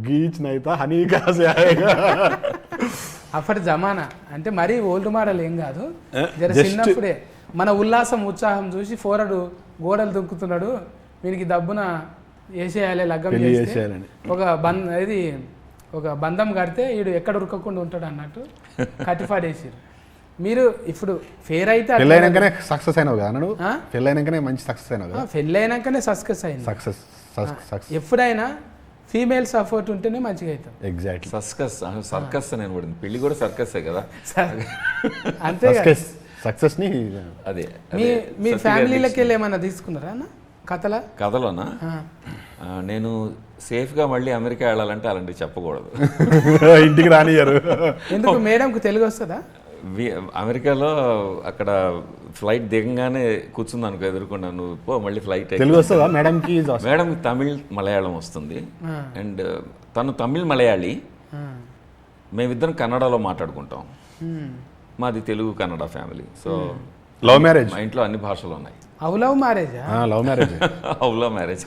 గీచ్ నైతా హనీ కాసే. అప్పటి జమానా అంటే మరీ ఓల్డ్ మోడల్ ఏం కాదు, జర చిన్నప్పుడే మన ఉల్లాసం ఉత్సాహం చూసి ఫోరడు గోడలు దుక్కుతున్నాడు, వీనికి దబ్బున వేసేయాలి లగ్గం చేస్తే ఒక బంధం కడితే వీడు ఎక్కడ ఉరకకుండా ఉంటాడు అన్నట్టు కట్టిపాడేసారు. మీరు ఇప్పుడు ఫేర్ అయితే పెళ్ళైనాకనే సక్సెస్ అయినావు కదా నువ్వు? పెళ్ళైనాకనే మంచి సక్సెస్ అయినావు కదా? పెళ్ళైనాకనే సక్సెస్ అయింది. సక్సెస్ ఎప్పుడైనా ఫీమేల్ సపోర్ట్ ఉంటేనే మంచిగా అవుతాం. ఎగ్జాక్ట్లీ. సర్కస్ అని పడింది, పెళ్లి కూడా సర్కస్ కదా. అంతే సక్సెస్ ని. అదే మీ ఫ్యామిలీలకి వెళ్ళి ఏమన్నా తీసుకున్నారా అన్న కథలోనా? నేను సేఫ్గా మళ్ళీ అమెరికా వెళ్ళాలంటే అలాంటివి చెప్పకూడదు. ఇంటికి రానియరు. ఎందుకు? మేడంకు తెలుగు వస్తుందా? అమెరికాలో అక్కడ ఫ్లైట్ దిగంగానే కూర్చుంది అనుకో ఎదుర్కొన్నా, నువ్వు పో మళ్ళీ ఫ్లైట్. తెలుగు వస్తుందా మేడంకి? మేడంకి తమిళ్ మలయాళం వస్తుంది, అండ్ తను తమిళ్ మలయాళీ, మేమిద్దరం కన్నడలో మాట్లాడుకుంటాం. మాది Telugu Kannada family. So love marriage. మా ఇంట్లో అన్ని భాషలు ఉన్నాయి. Love marriage? Love marriage. Love marriage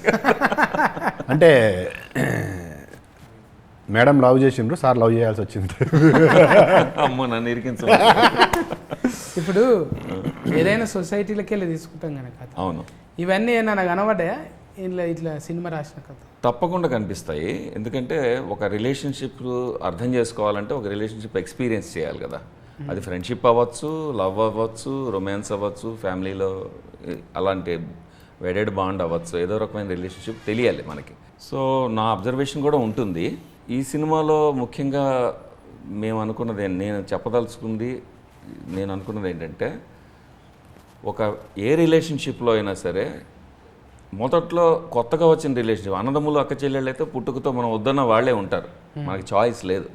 అంటే మేడం లవ్ చేసిండ్రు, సార్ లవ్ చేయాల్సి వచ్చింది. అమ్మో నన్ను ఇరికించు. ఇప్పుడు ఏదైనా సొసైటీలకి వెళ్ళి తీసుకుంటాం కనుక. అవును. ఇవన్నీ ఏమన్నా కనబడ్డాయా ఇట్లా సినిమా రాసిన కథ? తప్పకుండా కనిపిస్తాయి. ఎందుకంటే ఒక రిలేషన్షిప్ అర్థం చేసుకోవాలంటే ఒక రిలేషన్షిప్ ఎక్స్పీరియన్స్ చేయాలి కదా. అది ఫ్రెండ్షిప్ అవ్వచ్చు, లవ్ అవ్వచ్చు, రొమాన్స్ అవ్వచ్చు, ఫ్యామిలీలో అలాంటి వెడెడ్ బాండ్ అవ్వచ్చు, ఏదో రకమైన రిలేషన్షిప్ తెలియాలి మనకి. సో నా అబ్జర్వేషన్ కూడా ఉంటుంది. ఈ సినిమాలో ముఖ్యంగా నేను అనుకున్నది ఏంటంటే ఒక ఏ రిలేషన్షిప్లో అయినా సరే మొదట్లో కొత్తగా వచ్చిన రిలేషన్షిప్, అన్నదమ్ములు అక్క చెల్లెళ్ళు అయితే పుట్టుకతో మనం వద్దన్న వాళ్ళే ఉంటారు, మనకి చాయిస్ లేదు.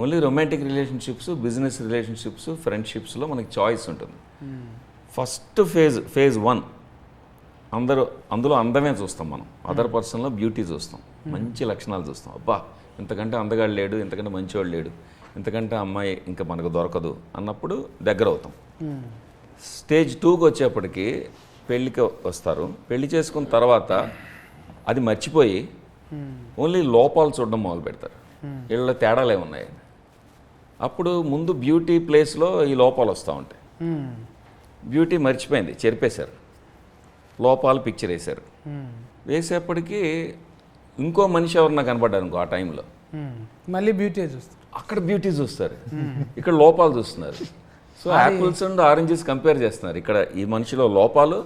Only romantic relationships, business relationships, ఫ్రెండ్షిప్స్లో మనకి చాయిస్ ఉంటుంది. ఫస్ట్ ఫేజ్ 1 అందులో అందమే చూస్తాం మనం, అదర్ పర్సన్లో బ్యూటీ చూస్తాం, మంచి లక్షణాలు చూస్తాం. అబ్బా ఇంతకంటే అందగాడు లేడు, ఇంతకంటే మంచివాడు లేడు, ఇంతకంటే అమ్మాయి ఇంకా మనకు దొరకదు అన్నప్పుడు దగ్గర అవుతాం. స్టేజ్ 2కి వచ్చేప్పటికి పెళ్ళికి వస్తారు. పెళ్లి చేసుకున్న తర్వాత అది మర్చిపోయి ఓన్లీ లోపాలు చూడడం మొదలు పెడతారు, వీళ్ళ తేడాలు ఏమున్నాయి. అప్పుడు ముందు బ్యూటీ ప్లేస్లో ఈ లోపాలు వస్తూ ఉంటాయి. బ్యూటీ మర్చిపోయింది, చెరిపేశారు, లోపాలు పిక్చర్ వేశారు. వేసేప్పటికీ ఇంకో మనిషి ఎవరన్నా కనపడ్డారు ఇంకో ఆ టైంలో, మళ్ళీ బ్యూటీ చూస్తారు. అక్కడ బ్యూటీ చూస్తారు, ఇక్కడ లోపాలు చూస్తున్నారు. So apples and oranges compare చేస్తున్నారు. ఇక్కడ ఈ మనిషిలో లోపాలు,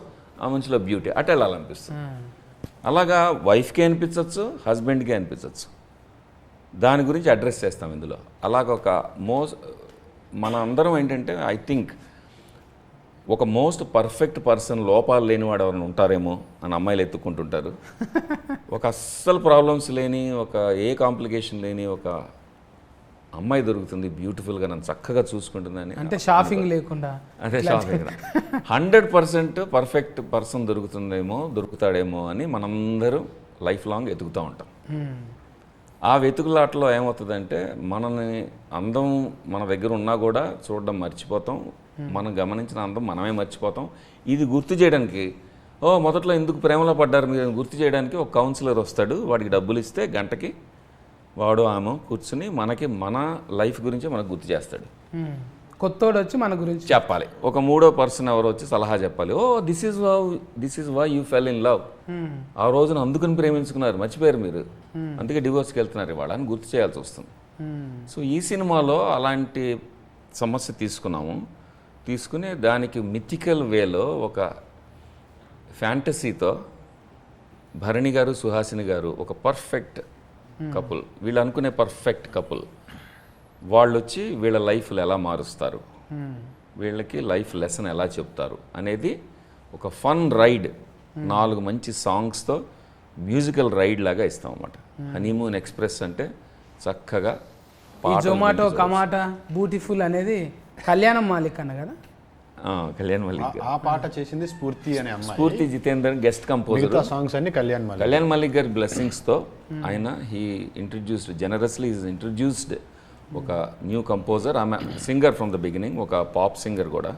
ఆ మనిషిలో బ్యూటీ, అటు వెళ్ళాలనిపిస్తుంది. అలాగా వైఫ్కి అనిపించవచ్చు, హస్బెండ్కి అనిపించవచ్చు. దాని గురించి అడ్రస్ చేస్తాం ఇందులో. అలాగ ఒక మన అందరం ఏంటంటే ఐ థింక్ ఒక మోస్ట్ పర్ఫెక్ట్ పర్సన్ లోపాలు లేనివాడు ఎవరైనా ఉంటారేమో అని అమ్మాయిలు ఎత్తుక్కుంటుంటారు. ఒక అస్సలు ప్రాబ్లమ్స్ లేని, ఒక ఏ కాంప్లికేషన్ లేని ఒక అమ్మాయి దొరుకుతుంది, బ్యూటిఫుల్గా నన్ను చక్కగా చూసుకుంటుందని. అంటే షాపింగ్ లేకుండా, అదే షాపింగ్ 100% పర్ఫెక్ట్ పర్సన్ దొరుకుతాడేమో అని మనందరూ లైఫ్ లాంగ్ ఎతుకుతూ ఉంటాం. ఆ వెతుకులాటలో ఏమవుతుందంటే మనని అందం మన దగ్గర ఉన్నా కూడా చూడడం మర్చిపోతాం, మనం గమనించిన అందం మనమే మర్చిపోతాం. ఇది గుర్తు చేయడానికి మొదట్లో ఎందుకు ప్రేమలో పడ్డారు మీరు గుర్తు చేయడానికి ఒక కౌన్సిలర్ వస్తాడు. వాడికి డబ్బులు ఇస్తే గంటకి వాడు ఆమె కూర్చుని మన లైఫ్ గురించి మనకు గుర్తు చేస్తాడు. కొత్తోడు వచ్చి మన గురించి చెప్పాలి. ఒక మూడో పర్సన్ ఎవరో వచ్చి సలహా చెప్పాలి. Oh this is why you fell in love, ఆ రోజున అందుకని ప్రేమించుకున్నారు, మర్చిపోయారు మీరు, అందుకే డివోర్స్కి వెళ్తున్నారు ఇవాళ అని గుర్తు చేయాల్సి వస్తుంది. సో ఈ సినిమాలో అలాంటి సమస్య తీసుకుని దానికి మిథికల్ వేలో ఒక ఫ్యాంటసీతో భరణి గారు సుహాసిని గారు ఒక పర్ఫెక్ట్ కపుల్, వీళ్ళు అనుకునే పర్ఫెక్ట్ కపుల్, వాళ్ళు వచ్చి వీళ్ళ లైఫ్లు ఎలా మారుస్తారు, వీళ్ళకి లైఫ్ లెసన్ ఎలా చెప్తారు అనేది ఒక ఫన్ రైడ్, 4 మంచి సాంగ్స్తో మ్యూజికల్ రైడ్ లాగా ఇస్తాం అన్నమాట. హనీమూన్ ఎక్స్ప్రెస్ అంటే చక్కగా ఈ జొమాటో కమాటా బ్యూటిఫుల్ అనేది కళ్యాణం మాలిక్ అన్న కదా. కళ్యాణ్ మల్లిక్ ఆ పాట చేసింది స్ఫూర్తి అనే అమ్మాయి. స్ఫూర్తి జితేందర్ గెస్ట్ కంపోజర్. సాంగ్స్ అన్ని కళ్యాణ్ మల్లిక్ గారి బ్లెస్సింగ్స్తో ఆయన జనరస్లీ ఇంట్రడ్యూస్డ్ ఒక న్యూ కంపోజర్. ఆమె సింగర్ ఫ్రమ్ ద బిగినింగ్, ఒక పాప్ సింగర్ కూడా,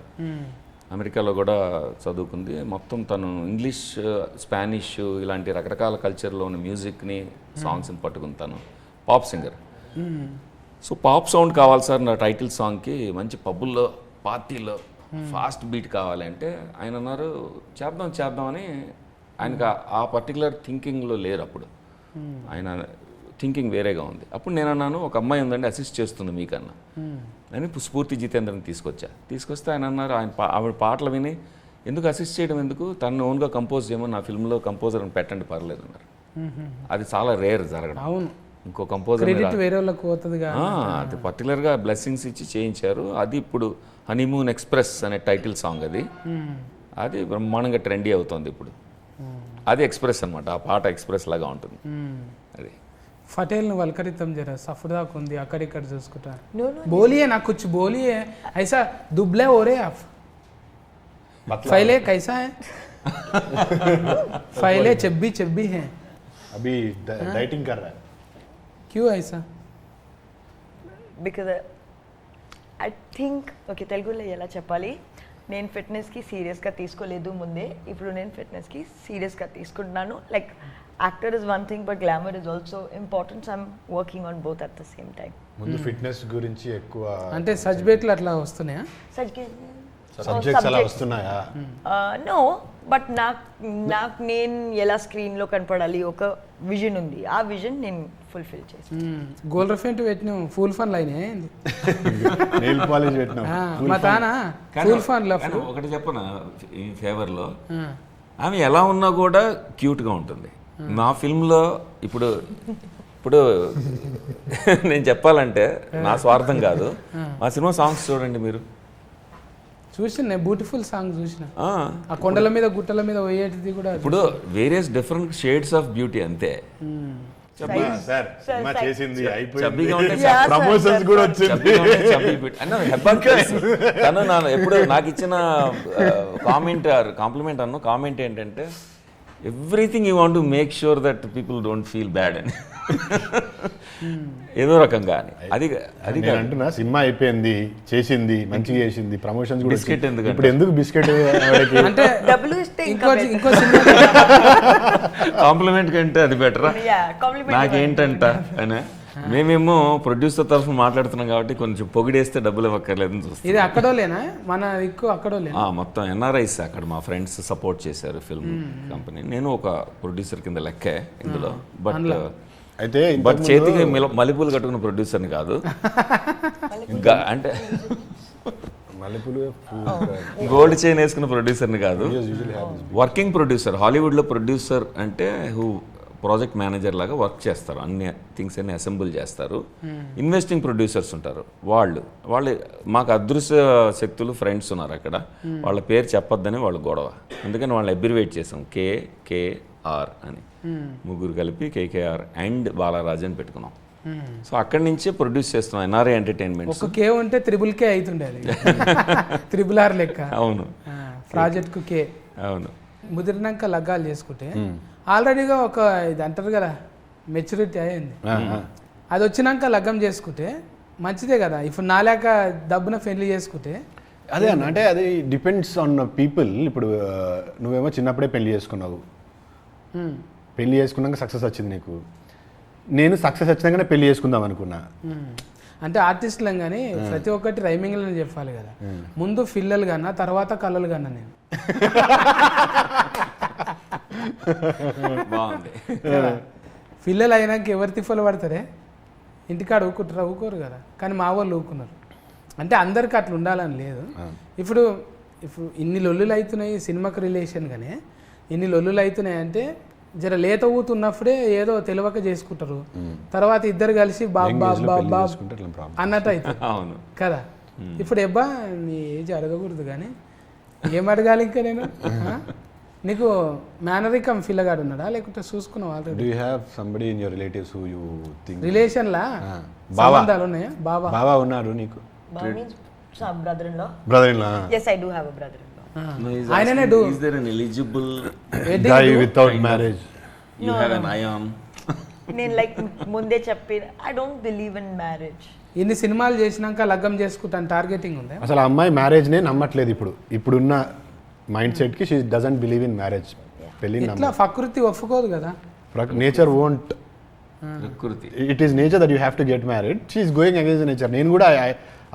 అమెరికాలో కూడా చదువుకుంది. మొత్తం తను ఇంగ్లీష్, స్పానిష్ ఇలాంటి రకరకాల కల్చర్లో ఉన్న మ్యూజిక్ని, సాంగ్స్ని పట్టుకుని తను pop singer. So pop sound కావాలి సార్ నా టైటిల్ సాంగ్కి, మంచి పబ్బుల్లో పార్టీలో ఫాస్ట్ బీట్ కావాలంటే ఆయన అన్నారు చేద్దామని. ఆయనకు ఆ పర్టికులర్ థింకింగ్లో లేరు అప్పుడు, ఆయన థింకింగ్ వేరేగా ఉంది. అప్పుడు నేను అన్నాను ఒక అమ్మాయి ఉందండి అసిస్ట్ చేస్తుంది మీకన్నా అని స్ఫూర్తి జితేంద్రని తీసుకొస్తే ఆయన అన్నారు ఆవిడ పాటలు విని ఎందుకు అసిస్ట్ చేయడం, ఎందుకు తను ఓన్గా కంపోజ్ చేయమని, నా ఫిల్మ్లో కంపోజర్ అని పెట్టండి పర్లేదు అన్నారు. అది చాలా రేర్ జరగడం. అవును, ఇంకో కంపోజర్ వేరే వాళ్ళకి పోతుందిగా, అది పర్టికులర్గా బ్లెస్సింగ్స్ ఇచ్చి చేయించారు. అది ఇప్పుడు హనీమూన్ ఎక్స్ప్రెస్ అనే టైటిల్ సాంగ్, అది బ్రహ్మాండంగా ట్రెండీ అవుతుంది ఇప్పుడు. అది ఎక్స్ప్రెస్ అనమాట, ఆ పాట ఎక్స్ప్రెస్ లాగా ఉంటుంది. అది ఫటేల్ని వల్కరితం జరా సఫర్దాకు ఉంది అక్కడిక్కడ చూసుకుంటా. బోలియే నాకు కుछ बोलिए ऐसा दुबले हो रहे आप फैले कैसा है फैले चब्बी हैं अभी डाइटिंग कर रहा है क्यों ऐसा బికాజ్ ఐ థింక్ ఓకే తెలుగులో ఎలా చెప్పాలి, నేను ఫిట్నెస్కి సీరియస్గా తీసుకోలేదు ముందే, ఇప్పుడు నేను ఫిట్నెస్కి సీరియస్గా తీసుకుంటున్నాను. Like actor is one thing but glamour is also important. I'm working on both at the same time. ముందు ఫిట్నెస్ గురించి ఎక్కువ అంటే సబ్జెక్టులు అట్లా వస్తున్నాయా, సబ్జెక్ట్స్ అలా వస్తున్నాయా? నో, బట్ నాకు నేను ఎలా స్క్రీన్లో కనపడాలి ఒక విజన్ ఉంది, ఆ విజన్ నేను ఫుల్ఫిల్ చేస్తాను. గోల్ రఫెంట్ పెట్టినాం ఫుల్ ఫన్ లైన్ ఏంది, నెయిల్ పాలిష్ పెట్టినాం మా తానా ఫుల్ ఫన్ లో. ఒకటి చెప్పనా ఈ ఫేవర్లో, ఆమె ఎలా ఉన్నా కూడా క్యూట్గా ఉంటుంది. నా ఫిల్మ్లో ఇప్పుడు నేను చెప్పాలంటే నా స్వార్థం కాదు, మా సినిమా సాంగ్స్ చూడండి మీరు. చూసిన బ్యూటిఫుల్ సాంగ్ చూసిన, ఆ కొండల మీద గుట్టల మీద పోయేటిది కూడా. ఇప్పుడు various different shades of beauty అంతే. సార్ సినిమా చేసింది చబ్బీగా ఉంటే ప్రమోషన్స్ కూడా వచ్చింది. తను ఎప్పుడు నాకు ఇచ్చిన కాంప్లిమెంట్ ఏంటంటే everything you want to make sure that people don't feel bad అని, ఏదో రకంగా అని. అది అంటున్నా సినిమా అయిపోయింది, చేసింది, మంచిగా చేసింది, ప్రమోషన్స్ కూడా. బిస్కెట్ ఎందుకు ఇప్పుడు ఎందుకు బిస్కెట్ అంటే డబ్బులు ఇస్తే ఇంకో సినిమా కాంప్లిమెంట్ కంటే అది బెటరా నాకేంటంట అని. మేమేమో ప్రొడ్యూసర్ తరఫున మాట్లాడుతున్నాం కాబట్టి కొంచెం పొగిడేస్తే డబ్బులు ఇవ్వక్కర్లేదని చూస్తాం. ఇది అక్కడోలేనా మన ఎక్కువ అక్కడోలేనా? మొత్తం ఎన్ఆర్ఐస్ అక్కడ మా ఫ్రెండ్స్ సపోర్ట్ చేశారు ఫిల్మ్ కంపెనీ. నేను ఒక ప్రొడ్యూసర్ కింద లెక్కే ఇందులో. బట్ చేతికి మల్లెపూలు కట్టుకున్న ప్రొడ్యూసర్ని కాదు, ఇంకా అంటే గోల్డ్ చైన్ వేసుకున్న ప్రొడ్యూసర్ని కాదు, వర్కింగ్ ప్రొడ్యూసర్. హాలీవుడ్లో ప్రొడ్యూసర్ అంటే ప్రాజెక్ట్ మేనేజర్ లాగా వర్క్ చేస్తారు, అన్ని థింగ్స్ అన్ని అసెంబుల్ చేస్తారు. ఇన్వెస్టింగ్ ప్రొడ్యూసర్స్ ఉంటారు, వాళ్ళు మాకు అదృశ్య శక్తులు ఫ్రెండ్స్ ఉన్నారు అక్కడ, వాళ్ళ పేరు చెప్పొద్దని వాళ్ళు గొడవ, అందుకని వాళ్ళని అబ్రివేట్ చేసాం KKR అని. ముగ్గురు కలిపి KKR అండ్ బాలరాజ్ అని పెట్టుకున్నాం. సో అక్కడి నుంచే ప్రొడ్యూస్ చేస్తున్నాం ఎన్ఆర్ఐ ఎంటర్టైన్మెంట్స్. ఒక K ఉంటే త్రిబుల్ K అవుతుండే, అది R లెక్క. అవును, ప్రాజెక్ట్కు K. అవును. ముదిరినాక లగ్గాలు చేసుకుంటే ఆల్రెడీగా ఒక ఇది అంటారు కదా మెచ్యూరిటీ అయ్యింది, అది వచ్చినాక లగ్గం చేసుకుంటే మంచిదే కదా. ఇప్పుడు నాలేక డబ్బున పెళ్లి చేసుకుంటే అదే అన్న, అంటే అది డిపెండ్స్ ఆన్ పీపుల్. ఇప్పుడు నువ్వేమో చిన్నప్పుడే పెళ్లి చేసుకున్నావు, పెళ్లి చేసుకున్నాక సక్సెస్ వచ్చింది నీకు. నేను సక్సెస్ వచ్చినాకనే పెళ్లి చేసుకుందాం అనుకున్నా. అంటే ఆర్టిస్టులం కానీ ప్రతి ఒక్కటి రైమింగ్లోనే చెప్పాలి కదా. ముందు ఫిల్లలు కన్నా తర్వాత కళ్ళలు కన్నా నేను. బాగుంది. ఫిల్లలు అయినాక ఎవరు తిప్పలు పడతారే, ఇంటికాడ ఊకుంటారా? ఊకోరు కదా. కానీ మా వాళ్ళు ఊకున్నారు. అంటే అందరికి అట్లా ఉండాలని లేదు. ఇప్పుడు ఇన్ని లొల్లులు అవుతున్నాయి సినిమాకి రిలేషన్ గానే, ఇన్ని లొల్లులు అవుతున్నాయి అంటే జర లేత ఊతున్నప్పుడే ఏదో తెలియక చేసుకుంటారు. తర్వాత ఇద్దరు కలిసి బాబ్ బాబ్ బాబ్ బాబ్ అన్నట్టు అవుతుంది అవును కదా. ఇప్పుడు ఎబ్బా నీ ఏజ్ అడగకూడదు కానీ ఏం అడగాలి ఇంకా నేను. నీకు మేనరికం ఫిల్లగాడు ఉన్నాడా లేకుంటే చూసుకున్నావు already? Do you have somebody in your relatives who you think రిలేషన్లా సంబంధాలు ఉన్నాయా? బాబా బావా ఉన్నాడు నీకు? Baba means some brother-in-law. Brother-in-law. Yes, I do have a brother-in-law. ఆయననే do Is there an eligible Guy without marriage. you have an eye on? నేను లైక్ ముందే చెప్పి I don't believe in marriage. ఇన్ని సినిమాలు చేసినాక లగ్గం చేసుకుంటాను టార్గెటింగ్ ఉందా? అసలు ఆ అమ్మాయి మ్యారేజ్నే నమ్మట్లేదు ఇప్పుడున్న మైండ్ సెట్కి. She doesn't believe in marriage. పెళ్ళి ఇట్లా ప్రకృతి ఒప్పుకోదు కదా. Nature won't. ప్రకృతి. It is nature that you have to get married. She is going against nature. నేను కూడా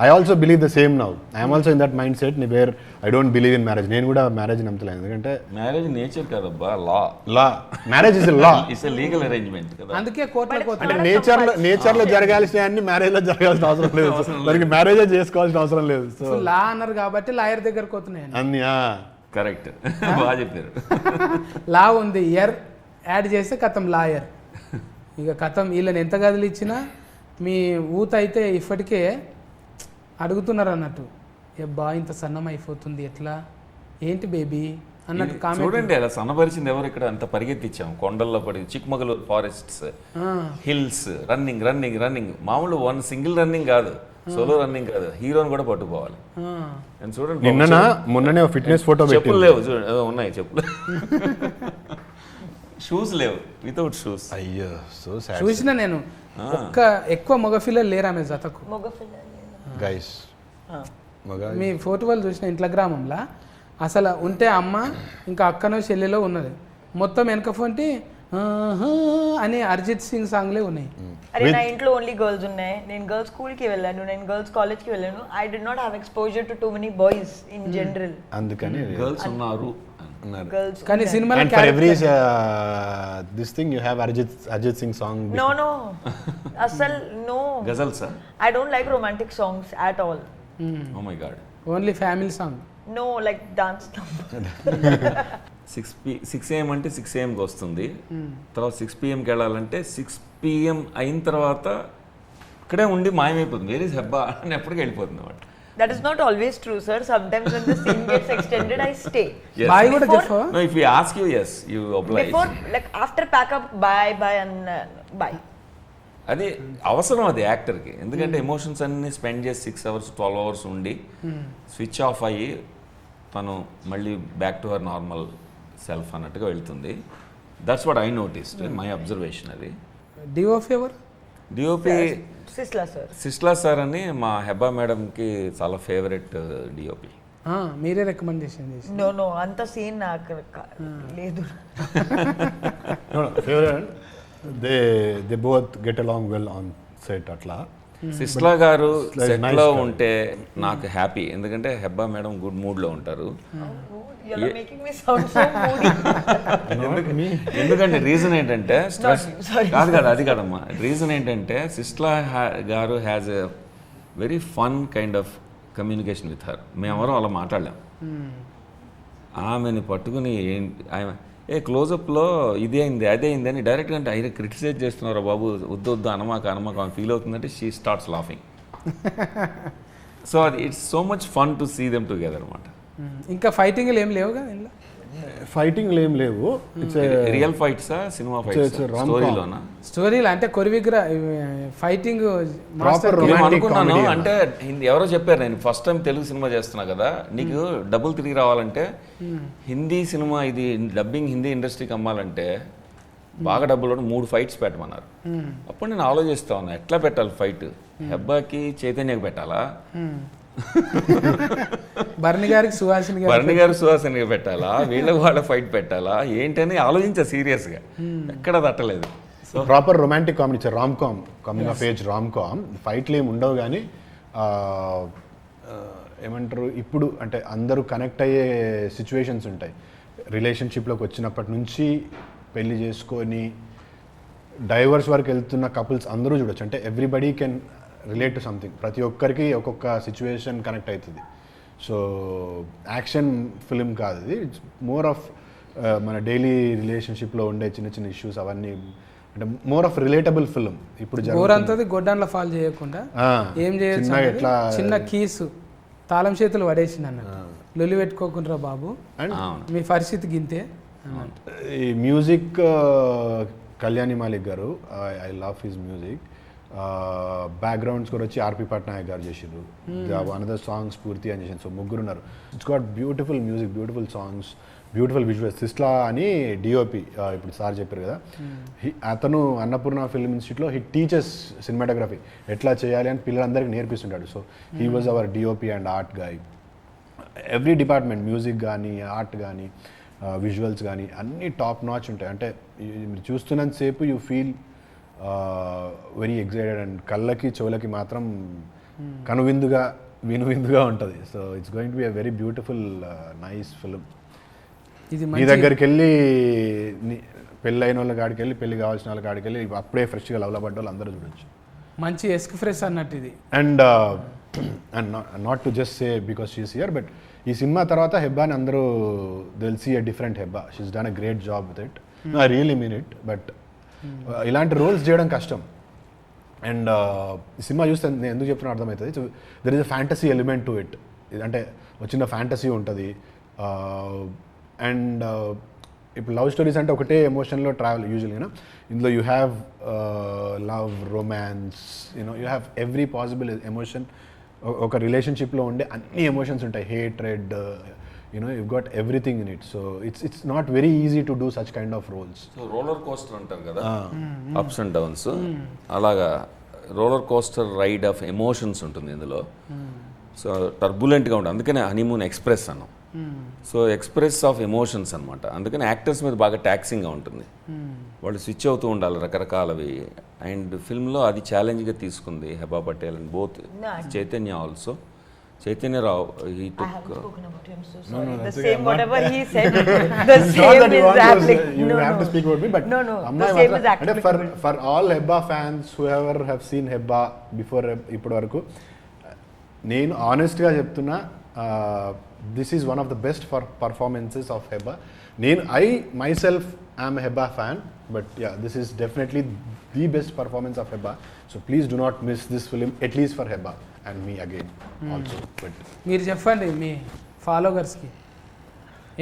I also believe the same now. I'm also in that mind set where I don't believe in marriage. నేను కూడా మ్యారేజ్ నమ్మలేదు. ఎందుకంటే మ్యారేజ్ నేచర్ కాదబ్బా, law marriage is law. It's a legal arrangement కదా. అందుకే కోర్టులకు అంటే పోతాను. నేచర్ లో జరగాల్సిన అన్ని మ్యారేజ్ లో జరగాల్సిన అవసరం లేదు. దానికి మ్యారేజ్ చేసుకోవాల్సిన అవసరం లేదు. సో లా అన్నారు కాబట్టి లాయర్ దగ్గరకు పోతున్నాయి. అన్ని కరెక్ట్. బాగా చెప్పారు. లా ఉంది, ఎర్ యాడ్ చేస్తే కథం లాయర్. ఇక కథం వీళ్ళని ఎంత గదులు ఇచ్చినా మీ ఊత అయితే ఇప్పటికే అడుగుతున్నారు అన్నట్టు. బా ఇంత సన్నం అయిపోతుంది ఎట్లా ఏంటి బేబీ అన్నట్టు కామెంట్. చూడండి అలా సన్నపరిచింది ఎవరు ఇక్కడ. అంత పరిగెత్తిచ్చాం కొండల్లో పడి, Chikmagalur forests, hills, running running running. మామూలు వన్ సింగిల్ రన్నింగ్ కాదు, సోలో రన్నింగ్ కాదు, హీరోని కూడా పట్టుకోవాలి. చూడండి మొన్ననే ఫిట్నెస్ ఫోటో చెప్పులు లేవు, చూడండి ఉన్నాయి చెప్పులు. షూస్ లేవు, వితౌట్ షూస్. అయ్యో సో సాడ్. చూసిన నేను ఎక్కువ మగ పిల్లలు లేరు ఆమె జతకు. గైస్ మీ ఫోటో వాళ్ళు చూసిన ఇంట్లో గ్రామంలో అసలు ఉంటే అమ్మ ఇంకా అక్కనో చెల్లెలో ఉన్నది. మొత్తం వెనక ఫోన్టి అని అరిజిత్ సింగ్ సాంగ్లే ఉన్నాయి. అరే నా ఇంట్లో ఓన్లీ గర్ల్స్ ఉన్నాయి. నేను గర్ల్స్ స్కూల్కి వెళ్ళాను, నేను గర్ల్స్ కాలేజ్కి వెళ్ళాను. I did not have exposure to too many boys in general. అందుకని గర్ల్స్ ఉన్నారు. గర్ల్స్ కానీ సినిమాలో and for every this thing you have Arjit Singh song. No asal no ghazal sir. I don't like romantic songs at all. Oh my god. Only family song. No, like dance number. 6 AM అంటే 6 AMకి వస్తుంది. తర్వాత 6 PMకి వెళ్ళాలంటే 6 PM అయిన తర్వాత ఇక్కడే ఉండి మాయమైపోతుంది. వేర్ ఇస్ హెబ్బా అని ఎప్పటికీ వెళ్ళిపోతుంది అన్నమాట. That is not always true, sir. Sometimes when the scene gets extended, I stay. Yes. బాయ్ కూడా Before- చెప్పు. No, if we ask you, yes, you oblige. Before, like after pack up, bye and bye. అది అవసరం అది యాక్టర్కి. ఎందుకంటే ఎమోషన్స్ అన్ని స్పెండ్ చేసి 6 hours 12 hours ఉండి స్విచ్ ఆఫ్ అయ్యి తను మళ్ళీ back to her normal self అన్నట్టుగా వెళ్తుంది. That's what I noticed, my observation. అది డిఓఫ్ ఎవరు? DOP Sisla, sir. Sisla sir అని మా హెబ్బా మేడంకి చాలా ఫేవరెట్ డిఓపి. మీరే రికమెండేషన్ చేసి. No, anta scene నాకు లేదు. No, favorite. They both get along well on set atla. Sisla గారు Nice సెట్లో guy. ఉంటే నాకు హ్యాపీ. ఎందుకంటే హెబ్బా మేడం గుడ్ మూడ్లో ఉంటారు. You are making me sound so moody. ఎందుకంటే రీజన్ ఏంటంటే స్ట్రెస్ sorry. కాదు అది కాదమ్మా. రీజన్ ఏంటంటే సిస్లా గారు has a very fun kind of communication with her. మేమెవరూ అలా మాట్లాడలేం. ఆమెని పట్టుకుని ఆమె క్లోజప్లో ఇదే అయింది అదే అయింది అని డైరెక్ట్గా అంటే ఆయన క్రిటిసైజ్ చేస్తున్నారు. బాబు వద్దు అనమాక ఆమె ఫీల్ అవుతుందంటే షీ స్టార్ట్స్ లాఫింగ్. సో అది it's so much fun to see them together అనమాట. ఇంకా ఫైటింగ్ ఏం లేవుగా ఇందులో? ఫైటింగ్ ఏం లేవు. ఇట్స్ రియల్ ఫైట్సా సినిమా ఫైట్స్ స్టోరీలోనా? స్టోరీలు అంటే కొరివిగ్రా ఫైటింగ్ Proper నేను romantic అనుకున్నాను comedy అంటే ఎవరో చెప్పారు, నేను ఫస్ట్ టైం తెలుగు సినిమా చేస్తున్నా కదా, నీకు డబ్బులు తిరిగి రావాలంటే హిందీ సినిమా ఇది డబ్బింగ్ హిందీ ఇండస్ట్రీకి అమ్మాలంటే బాగా డబ్బులు 3 ఫైట్స్ పెట్టమన్నారు. అప్పుడు నేను ఆలోచిస్తా ఉన్నా ఎట్లా పెట్టాలి ఫైట్. హెబ్బాకి చైతన్యకి పెట్టాలా, భరణి గారికి సుహాసిని గారు, భరణి గారు సుహాసిని పెట్టాలా, వీళ్ళ ఫైట్ పెట్టాలా ఏంటని ఆలోచించా సీరియస్గా. ఎక్కడ తట్టలేదు. ప్రాపర్ రొమాంటిక్ కామెడీ ఇచ్చారు, rom com, coming of age rom com. ఫైట్లు ఏమి ఉండవు కానీ ఏమంటారు ఇప్పుడు అంటే అందరూ కనెక్ట్ అయ్యే సిచ్యువేషన్స్ ఉంటాయి. రిలేషన్షిప్లోకి వచ్చినప్పటి నుంచి పెళ్లి చేసుకొని డైవర్స్ వరకు వెళ్తున్న కపుల్స్ అందరూ చూడొచ్చు. అంటే everybody can relate to something, ప్రతి ఒక్కరికి ఒక్కొక్క సిచ్యువేషన్ కనెక్ట్ అవుతుంది. సో యాక్షన్ ఫిలిం కాదు ఇది, ఇట్స్ మోర్ ఆఫ్ మన డైలీ రిలేషన్షిప్లో ఉండే చిన్న చిన్న ఇష్యూస్ అవన్నీ, అంటే మోర్ ఆఫ్ రిలేటబుల్ ఫిలిం. ఇప్పుడు ఊరంతది గొడ్డాన్లో ఫాల్ చేయకుండా ఏం చేయొచ్చు చిన్నగా ఎట్లా చిన్న కీసు తాళం చేతులు పడేసింది అన్నట్టు, లొల్లి పెట్టుకోకుండా బాబు మీ పరిస్థితి గింతే అన్నట్టు. ఈ మ్యూజిక్ కళ్యాణి మాలిక్ గారు, I love his music. Background score వచ్చి ఆర్పి పట్నాయక్ గారు చేసిండ్రు. అనదర్ సాంగ్స్ పూర్తి అని చేసింది. సో ముగ్గురు ఉన్నారు. It's got beautiful music, beautiful songs, beautiful visuals. Sisla అని డిఓపి ఇప్పుడు సార్ చెప్పారు కదా, అతను అన్నపూర్ణ ఫిల్మ్ ఇన్స్టిట్యూట్లో హీ టీచర్స్ సినిమాటోగ్రఫీ ఎట్లా చేయాలి అని పిల్లలందరికీ నేర్పిస్తుంటాడు. So he was our DOP and art guy. Every department, music కానీ, ఆర్ట్ కానీ, విజువల్స్ కానీ అన్నీ టాప్ నాచ్ ఉంటాయి. అంటే మీరు చూస్తున్నంతసేపు you feel very excited and కళ్ళకి చెవులకి మాత్రం కనువిందుగా వినువిందుగా ఉంటుంది. So it's going to be a very beautiful nice film. ఇది మీ దగ్గరికి వెళ్ళి పెళ్ళైన వాళ్ళ కాడికి వెళ్ళి, పెళ్లి కావాల్సిన వాళ్ళ కాడికి వెళ్ళి అప్పుడే ఫ్రెష్గా లవ్లో పడ్డ వాళ్ళు అందరూ చూడొచ్చు. మంచి ఎస్క్ ఫ్రెష్ అన్నట్టు ఇది. And not to just say because she's here, but ఈ సినిమా తర్వాత హెబ్బాని అందరూ will see a different Hebba. She's done a great job with it. I really mean it. But ఇలాంటి రోల్స్ చేయడం కష్టం. అండ్ ఈ సినిమా చూస్తే నేను ఎందుకు చెప్తున్నా అర్థమవుతుంది. There is a fantasy element to it. అంటే వచ్చిన ఫ్యాంటసీ ఉంటుంది. అండ్ ఇప్పుడు లవ్ స్టోరీస్ అంటే ఒకటే ఎమోషన్లో ట్రావెల్ యూజువల్గా. ఇందులో you have love, romance, you know you have every possible emotion. ఒక రిలేషన్షిప్లో ఉండే అన్ని ఎమోషన్స్ ఉంటాయి. Hatred, you know you got everything in it. So it's not very easy to do such kind of roles. So roller coaster అంటారు కదా, అప్స్ అండ్ డౌన్స్, అలాగా roller coaster ride of emotions ఉంటుంది ఇందులో. సో టర్బులెంట్గా ఉంటుంది, అందుకనే హనీమూన్ ఎక్స్ప్రెస్ అన్నాం. సో ఎక్స్ప్రెస్ ఆఫ్ ఎమోషన్స్ అనమాట. అందుకని యాక్టర్స్ మీద బాగా ట్యాక్సింగ్గా ఉంటుంది. వాళ్ళు స్విచ్ అవుతూ ఉండాలి రకరకాలవి. అండ్ ఫిల్మ్లో అది ఛాలెంజ్గా తీసుకుంది Heba Patel and both Chaitanya also. Chaitanya Rao, he took... I haven't spoken about you, I'm so sorry. No, the that's same, okay. whatever he said, the same is happening. You have to speak about me, but no, the same is applicable. For all Hebba fans, whoever have seen Hebba before ఇప్పటి వరకు, నేను ఆనెస్ట్గా చెప్తున్నా, this is one of the best performances of Hebba. I myself am a Hebba fan, but yeah, this is definitely the best performance of Hebba. So please do not miss this film, at least for Hebba and me again also. But మీరు చెప్పండి మీ ఫాలోవర్స్కి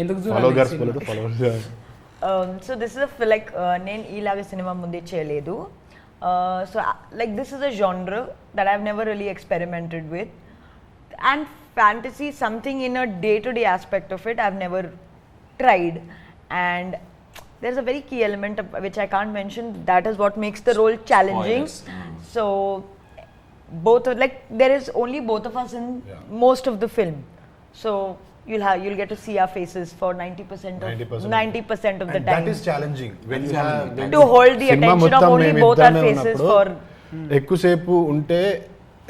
ఎందుకు followers. So this is like నేను ఇలాగ సినిమా ముందే చేయలేదు. So like this is a genre that I've never really experimented with, and fantasy, something in a day-to-day aspect of it, I've never tried. And there's a very key element of, which I can't mention, that is what makes the role challenging. So both are, like there is only both of us in most of the film, so you'll get to see our faces for 90% of the and time. that is challenging when you have to hold the attention of only both our faces for ఎక్కువసేపు ఉంటే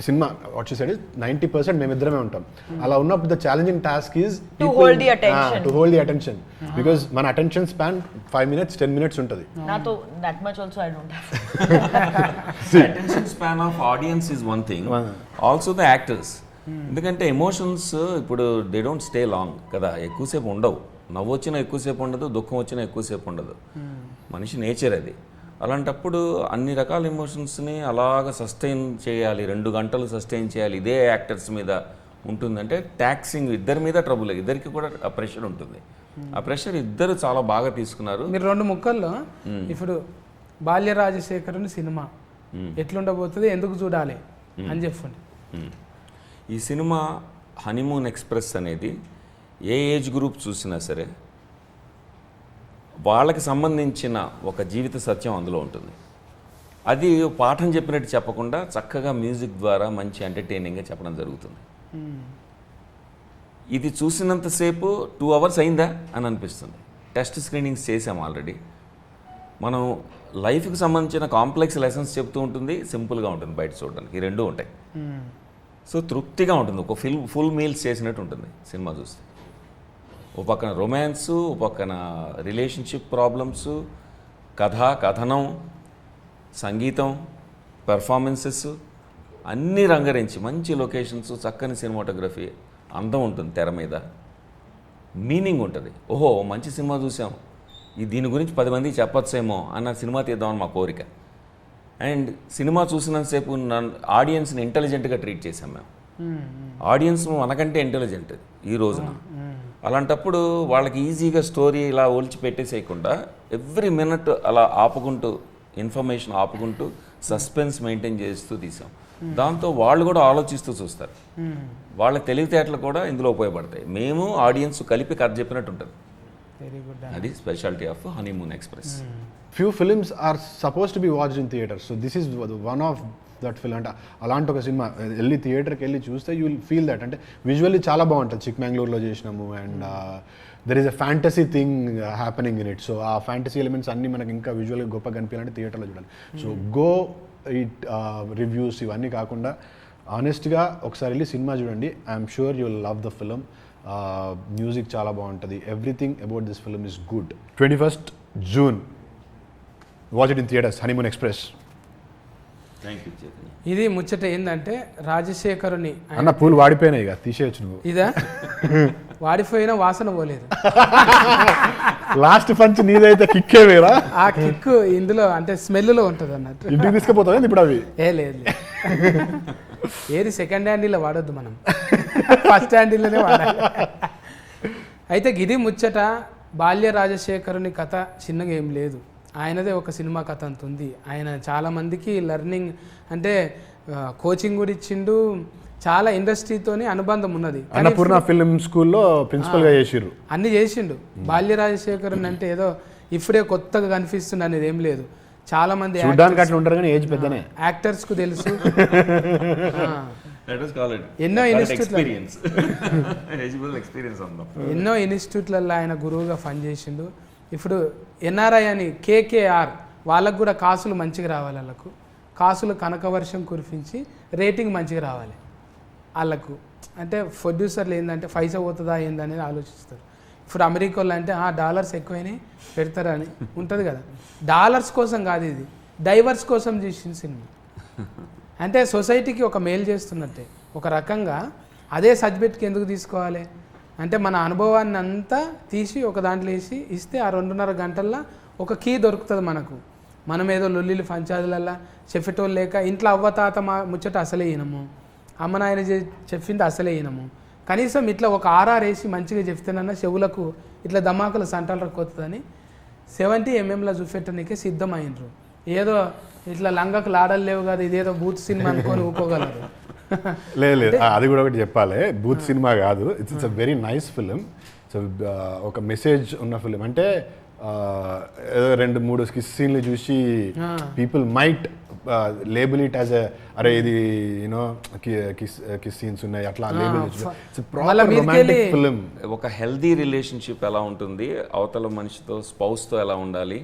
cinema what you said is 90% మేమిద్దరమే ఉంటాం. అలా ఉన్నప్పుడు the challenging task is to hold the attention. To hold the attention, because మన అటెన్షన్ స్పాన్ 5 minutes 10 minutes ఉంటుంది. nato that much also I don't have. Attention span of audience is one thing, also the actors. ఎందుకంటే ఎమోషన్స్ ఇప్పుడు దే డోంట్ స్టే లాంగ్ కదా, ఎక్కువసేపు ఉండవు. నవ్వు వచ్చినా ఎక్కువసేపు ఉండదు, దుఃఖం వచ్చినా ఎక్కువసేపు ఉండదు. మనిషి నేచర్ అది. అలాంటప్పుడు అన్ని రకాల ఎమోషన్స్ని అలాగ సస్టైన్ చేయాలి, 2 గంటలు సస్టైన్ చేయాలి, ఇదే యాక్టర్స్ మీద ఉంటుందంటే ట్యాక్సింగ్ ఇద్దరి మీద ట్రబుల్, ఇద్దరికి కూడా ఆ ప్రెషర్ ఉంటుంది. ఆ ప్రెషర్ ఇద్దరు చాలా బాగా తీసుకున్నారు. మీరు 2 ముక్కల్లో ఇప్పుడు బాల్య రాజశేఖరుని సినిమా ఎట్లుండబోతుంది, ఎందుకు చూడాలి అని చెప్పండి. ఈ సినిమా హనీమూన్ ఎక్స్ప్రెస్ అనేది ఏ ఏజ్ గ్రూప్ చూసినా సరే వాళ్ళకి సంబంధించిన ఒక జీవిత సత్యం అందులో ఉంటుంది. అది పాఠం చెప్పినట్టు చెప్పకుండా చక్కగా మ్యూజిక్ ద్వారా మంచి ఎంటర్టైనింగ్గా చెప్పడం జరుగుతుంది. ఇది చూసినంతసేపు 2 hours అయిందా అని అనిపిస్తుంది. టెస్ట్ స్క్రీనింగ్స్ చేసాము ఆల్రెడీ. మనం లైఫ్కి సంబంధించిన కాంప్లెక్స్ లెసన్స్ చెప్తూ ఉంటుంది, సింపుల్గా ఉంటుంది బయట చూడడానికి, ఈ రెండూ ఉంటాయి. సో తృప్తిగా ఉంటుంది, ఒక ఫుల్ మీల్స్ చేసినట్టు ఉంటుంది సినిమా చూస్తే. ఓ పక్కన రొమాన్స్, ఓ పక్కన రిలేషన్షిప్ ప్రాబ్లమ్స్, కథనం, సంగీతం, పెర్ఫార్మెన్సెస్ అన్నీ రంగరించి మంచి లొకేషన్స్, చక్కని సినిమాటోగ్రఫీ, అందం ఉంటుంది తెర మీద, మీనింగ్ ఉంటుంది. ఓహో మంచి సినిమా చూసాం, దీని గురించి 10 మందికి చెప్పొచ్చేమో అన్న సినిమా తీద్దామని మా కోరిక. అండ్ సినిమా చూసినంతసేపు ఆడియన్స్ని ఇంటెలిజెంట్గా ట్రీట్ చేసాం మేము. ఆడియన్స్ మనకంటే ఇంటెలిజెంట్ ఈ రోజున. అలాంటప్పుడు వాళ్ళకి ఈజీగా స్టోరీ ఇలా ఒలిచి పెట్టేసేయకుండా ఎవ్రీ మినిట్ అలా ఆపుకుంటూ, ఇన్ఫర్మేషన్ ఆపుకుంటూ, సస్పెన్స్ మెయింటైన్ చేస్తూ తీసాం. దాంతో వాళ్ళు కూడా ఆలోచిస్తూ చూస్తారు. వాళ్ళ తెలివితేటలు కూడా ఇందులో ఉపయోగపడతాయి. మేము ఆడియన్స్ కలిపి కథ చెప్పినట్టు ఉంటుంది. Very good. అది speciality of Honeymoon Express. Few films are supposed to be watched in theaters, so this is one of that film. అంటే అలాంటి ఒక సినిమా వెళ్ళి థియేటర్కి వెళ్ళి చూస్తే యూ విల్ ఫీల్ దట్. అంటే విజువల్లీ చాలా బాగుంటుంది. చిక్మంగళూరులో చేసినాము and there is a fantasy thing happening in it. So ఆ ఫ్యాంటసీ ఎలిమెంట్స్ అన్నీ మనకి ఇంకా విజువల్గా గొప్ప కనిపించాలంటే థియేటర్లో చూడాలి. సో గో ఇట్ రివ్యూస్ ఇవన్నీ కాకుండా ఆనెస్ట్గా ఒకసారి వెళ్ళి సినిమా చూడండి. I'm sure you will love the film. Music చాలా బాగుంటుంది. Everything about this film is good. 21st June watch it in theatres, honeymoon express. Thank you Chaitanya. ఇది ముచ్చట ఏంటంటే రాజశేఖరుని అన్న పూలు వాడిపోయినాయి ఇక తీసేయచ్చు నువ్వు. ఇదా వాడిపోయిన వాసన పోలేదు. లాస్ట్ పంచ్ నీదైతే కిక్కే వేరా. ఆ కిక్ ఇందులో అంటే స్మెల్లో ఉంటుంది అన్నట్టు. ఇంటికి తీసుకుపోతావా ఇప్పుడు అవి? లేదు ఏది సెకండ్ హ్యాండిల్లో వాడొద్దు, మనం ఫస్ట్ హ్యాండిల్లోనే వాడాలి. అయితే గిది ముచ్చట. బాల్య రాజశేఖరుని కథ చిన్నగా ఏం లేదు, ఆయనదే ఒక సినిమా కథ అంత ఉంది. ఆయన చాలామందికి లెర్నింగ్ అంటే కోచింగ్ కూడా ఇచ్చిండు, చాలా ఇండస్ట్రీతోని అనుబంధం ఉన్నది. అన్నపూర్ణ ఫిల్మ్ స్కూల్లో ప్రిన్సిపల్గా చేసిర్రు, అన్ని చేసిండు. బాల్య రాజశేఖరుని అంటే ఏదో ఇప్పుడే కొత్తగా కనిపిస్తుంది అనేది ఏం లేదు. చాలా మంది చూడడానికి అట్లా ఉంటారు కానీ ఏజ్ పెద్దనే. యాక్టర్స్ కు తెలుసు. ఎన్నో ఇన్స్టిట్యూట్లలో ఆయన గురువుగా పనిచేసిండు. ఇప్పుడు ఎన్ఆర్ఐ అని కేకేఆర్ వాళ్ళకు కూడా కాసులు మంచిగా రావాలి. వాళ్ళకు కాసులు కనకవర్షం కురిపించి రేటింగ్ మంచిగా రావాలి వాళ్ళకు. అంటే ప్రొడ్యూసర్లు ఏంటంటే పైసా పోతుందా ఏందనేది ఆలోచిస్తారు. ఇప్పుడు అమెరికాలో అంటే డాలర్స్ ఎక్కువైనాయి పెడతారని ఉంటుంది కదా. డాలర్స్ కోసం కాదు, ఇది డైవర్స్ కోసం చేసిన సినిమా. అంటే సొసైటీకి ఒక మేలు చేస్తున్నట్టే. ఒక రకంగా అదే సబ్జెక్ట్కి ఎందుకు తీసుకోవాలి అంటే మన అనుభవాన్ని అంతా తీసి ఒక దాంట్లో వేసి ఇస్తే ఆ 2.5 గంటల్లో ఒక కీ దొరుకుతుంది మనకు. మనం ఏదో లొల్లిలు పంచాదులల్లా చెప్పేటోళ్ళు లేక ఇంట్లో అవ్వతాత ముచ్చట అసలే వినము, అమ్మ నాయన చెప్పింది అసలే వినము. కనీసం ఇట్లా ఒక ఆర్ఆర్ వేసి మంచిగా చెప్తేనన్నా చెవులకు ఇట్లా దమాకులు సంటలు రక్కొస్తుందని 70 mm చూపెట్టడానికే సిద్ధమైనరు. ఏదో ఇట్లా లంగకు లాడలు లేవు కదా, ఇదేదో బూత్ సినిమా అనుకొని ఊకోగలరు. లేదు అది కూడా ఒకటి చెప్పాలి, బూత్ సినిమా కాదు. It's a very nice film. So ఒక మెసేజ్ ఉన్న ఫిలిం. అంటే ఏదో 2-3 సీన్లు చూసి people might label it as అరే ఇది యూనో కిస్ సీన్స్ ఉన్నాయి అట్లా లేబుల్ ఫిలిం. ఒక హెల్దీ రిలేషన్షిప్ ఎలా ఉంటుంది, అవతల మనిషితో స్పౌస్తో ఎలా ఉండాలి,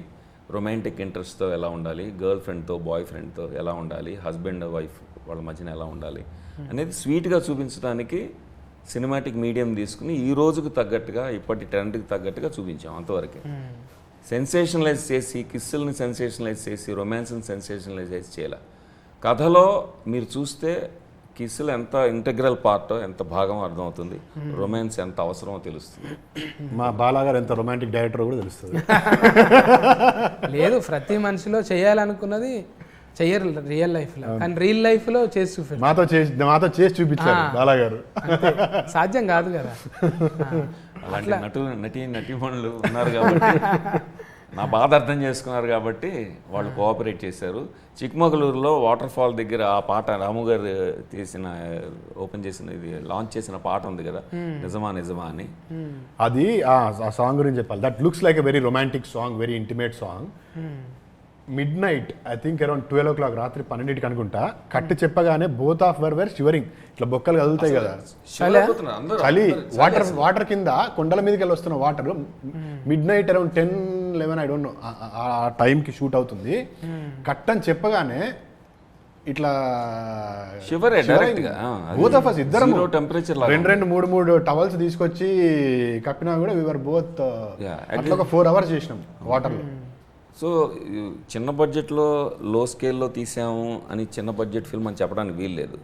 రొమాంటిక్ ఇంట్రెస్ట్తో ఎలా ఉండాలి, గర్ల్ ఫ్రెండ్తో బాయ్ ఫ్రెండ్తో ఎలా ఉండాలి, హస్బెండ్ వైఫ్ వాళ్ళ మధ్యన ఎలా ఉండాలి అనేది స్వీట్గా చూపించడానికి సినిమాటిక్ మీడియం తీసుకుని ఈ రోజుకు తగ్గట్టుగా ఇప్పటి ట్రెండ్కి తగ్గట్టుగా చూపించాం. అంతవరకే సెన్సేషనలైజ్ చేసి కిస్సుల్ని సెన్సేషనలైజ్ చేసి రొమాన్స్ని సెన్సేషనలైజ్ చేయాల. కథలో మీరు చూస్తే కిస్సులు ఎంత ఇంటగ్రల్ పార్టో, ఎంత భాగం అర్థమవుతుంది, రొమాన్స్ ఎంత అవసరమో తెలుస్తుంది. మా బాలాగారు ఎంత రొమాంటిక్ డైరెక్టర్ కూడా తెలుస్తుంది. లేదు ప్రతి మనిషిలో చేయాలనుకున్నది చెయ్యరు రియల్ లైఫ్లో, కానీ రియల్ లైఫ్లో చేసి చూపించారు. మాతో చేసి చూపించారు బాలాగారు. సాధ్యం కాదు కదా. అలాంటి నటీమణులు ఉన్నారు కాబట్టి నా బాధ అర్థం చేసుకున్నారు కాబట్టి వాళ్ళు కోఆపరేట్ చేశారు. చిక్మగళూరులో వాటర్ ఫాల్ దగ్గర ఆ పాట రాము గారు ఓపెన్ చేసిన ఇది లాంచ్ చేసిన పాట ఉంది కదా, నిజమా నిజమా అని. అది ఆ సాంగ్ గురించి చెప్పాలి. That looks like a very romantic song, very intimate song. midnight, I think around 12 o'clock, రాత్రి 12కి అనుకుంటా, కట్టి చెప్పగానే బోత్ ఆఫ్ వర్ షివరింగ్, ఇట్లా బొక్కలు కదులుతాయి కదా, చలి, వాటర్ కింద కొండల మీదకి వెళ్ళి వస్తున్న water, mid night around 10 11 I don't no ఆ టైంకి షూట్ అవుతుంది. కట్ అని చెప్పగానే ఇట్లా Shiver ఏ direct గా. బోత్ ఆఫ్ us ఇద్దరం Zero temperature లాగా రెండు మూడు టవల్స్ తీసుకొచ్చి కప్పినా కూడా వీఆర్ బోత్ Yeah, అట్లా ఒక 4 hours చేసినాం వాటర్లో. సో చిన్న బడ్జెట్లో లో స్కేల్లో తీసాము అని చిన్న బడ్జెట్ ఫిల్మ్ అని చెప్పడానికి వీలు లేదు.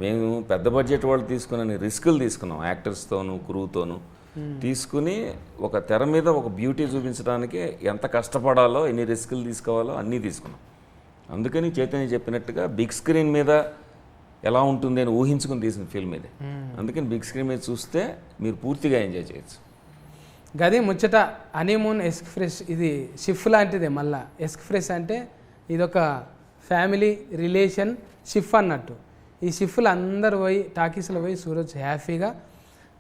మేము పెద్ద బడ్జెట్ వాళ్ళు తీసుకుని రిస్కులు తీసుకున్నాం, యాక్టర్స్తోనూ క్రూతోనూ తీసుకుని ఒక తెర మీద ఒక బ్యూటీ చూపించడానికి ఎంత కష్టపడాలో, ఎన్ని రిస్కులు తీసుకోవాలో అన్నీ తీసుకున్నాం. అందుకని చైతన్య చెప్పినట్టుగా బిగ్ స్క్రీన్ మీద ఎలా ఉంటుంది అని ఊహించుకుని తీసిన ఫిల్మ్ ఇది. అందుకని బిగ్ స్క్రీన్ మీద చూస్తే మీరు పూర్తిగా ఎంజాయ్ చేయొచ్చు. గది ముచ్చట హనీమూన్ ఎక్స్ప్రెస్ ఇది షిఫ్ లాంటిదే. మళ్ళా ఎక్స్ప్రెస్ అంటే ఇదొక ఫ్యామిలీ రిలేషన్ షిఫ్ అన్నట్టు. ఈ షిఫ్లు అందరు పోయి టాకీస్లో పోయి చూడొచ్చు హ్యాపీగా,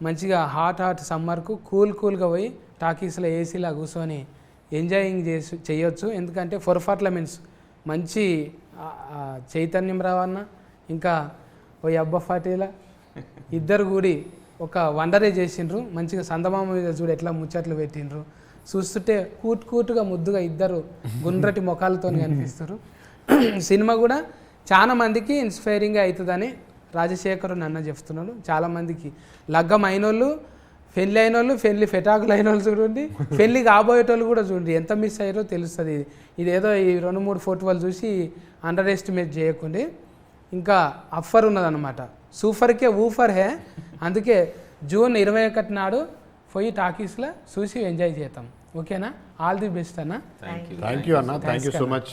మంచిగా హాట్ సమ్మర్కు కూల్గా పోయి టాకీస్లో ఏసీలా కూర్చొని ఎంజాయింగ్ చేయొచ్చు. ఎందుకంటే పర్ఫార్మెన్స్ మంచి చైతన్యం రావన్న ఇంకా ఓ అబ్బా ఫాటీలా ఇద్దరు కూడి ఒక వండరే చేసిండ్రు. మంచిగా సందమామ మీద చూడు ఎట్లా ముచ్చట్లు పెట్టిండ్రు. చూస్తుంటే కూటుగా ముద్దుగా ఇద్దరు గుండ్రటి ముఖాలతో కనిపిస్తారు. సినిమా కూడా చాలా మందికి ఇన్స్పైరింగ్గా అవుతుందని రాజశేఖర్ నన్న చెప్తున్నాడు. చాలామందికి లగ్గం అయినోళ్ళు, పెళ్ళి అయినోళ్ళు, పెళ్ళి ఫెటాకులు అయిన వాళ్ళు చూడండి, పెళ్ళి కాబోయేటోళ్ళు కూడా చూడండి ఎంత మిస్ అయ్యారో తెలుస్తుంది. ఇదేదో ఈ 2-3 ఫోటోలు చూసి అండర్ ఎస్టిమేట్ చేయకండి. ఇంకా అఫర్ ఉన్నదన్నమాట, సూఫర్కే ఊఫర్ హే. అందుకే జూన్ 21 నాడు పోయి టాకీస్లో చూసి ఎంజాయ్ చేద్దాం. ఓకేనా? ఆల్ ది బెస్ట్ అన్న. థ్యాంక్ యూ అన్న, thank you so much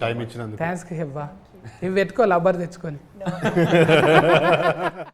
time ఇచ్చినందుకు. థ్యాంక్స్ హెబ్బా. ఇవి పెట్టుకో లబ్బర్ తెచ్చుకొని.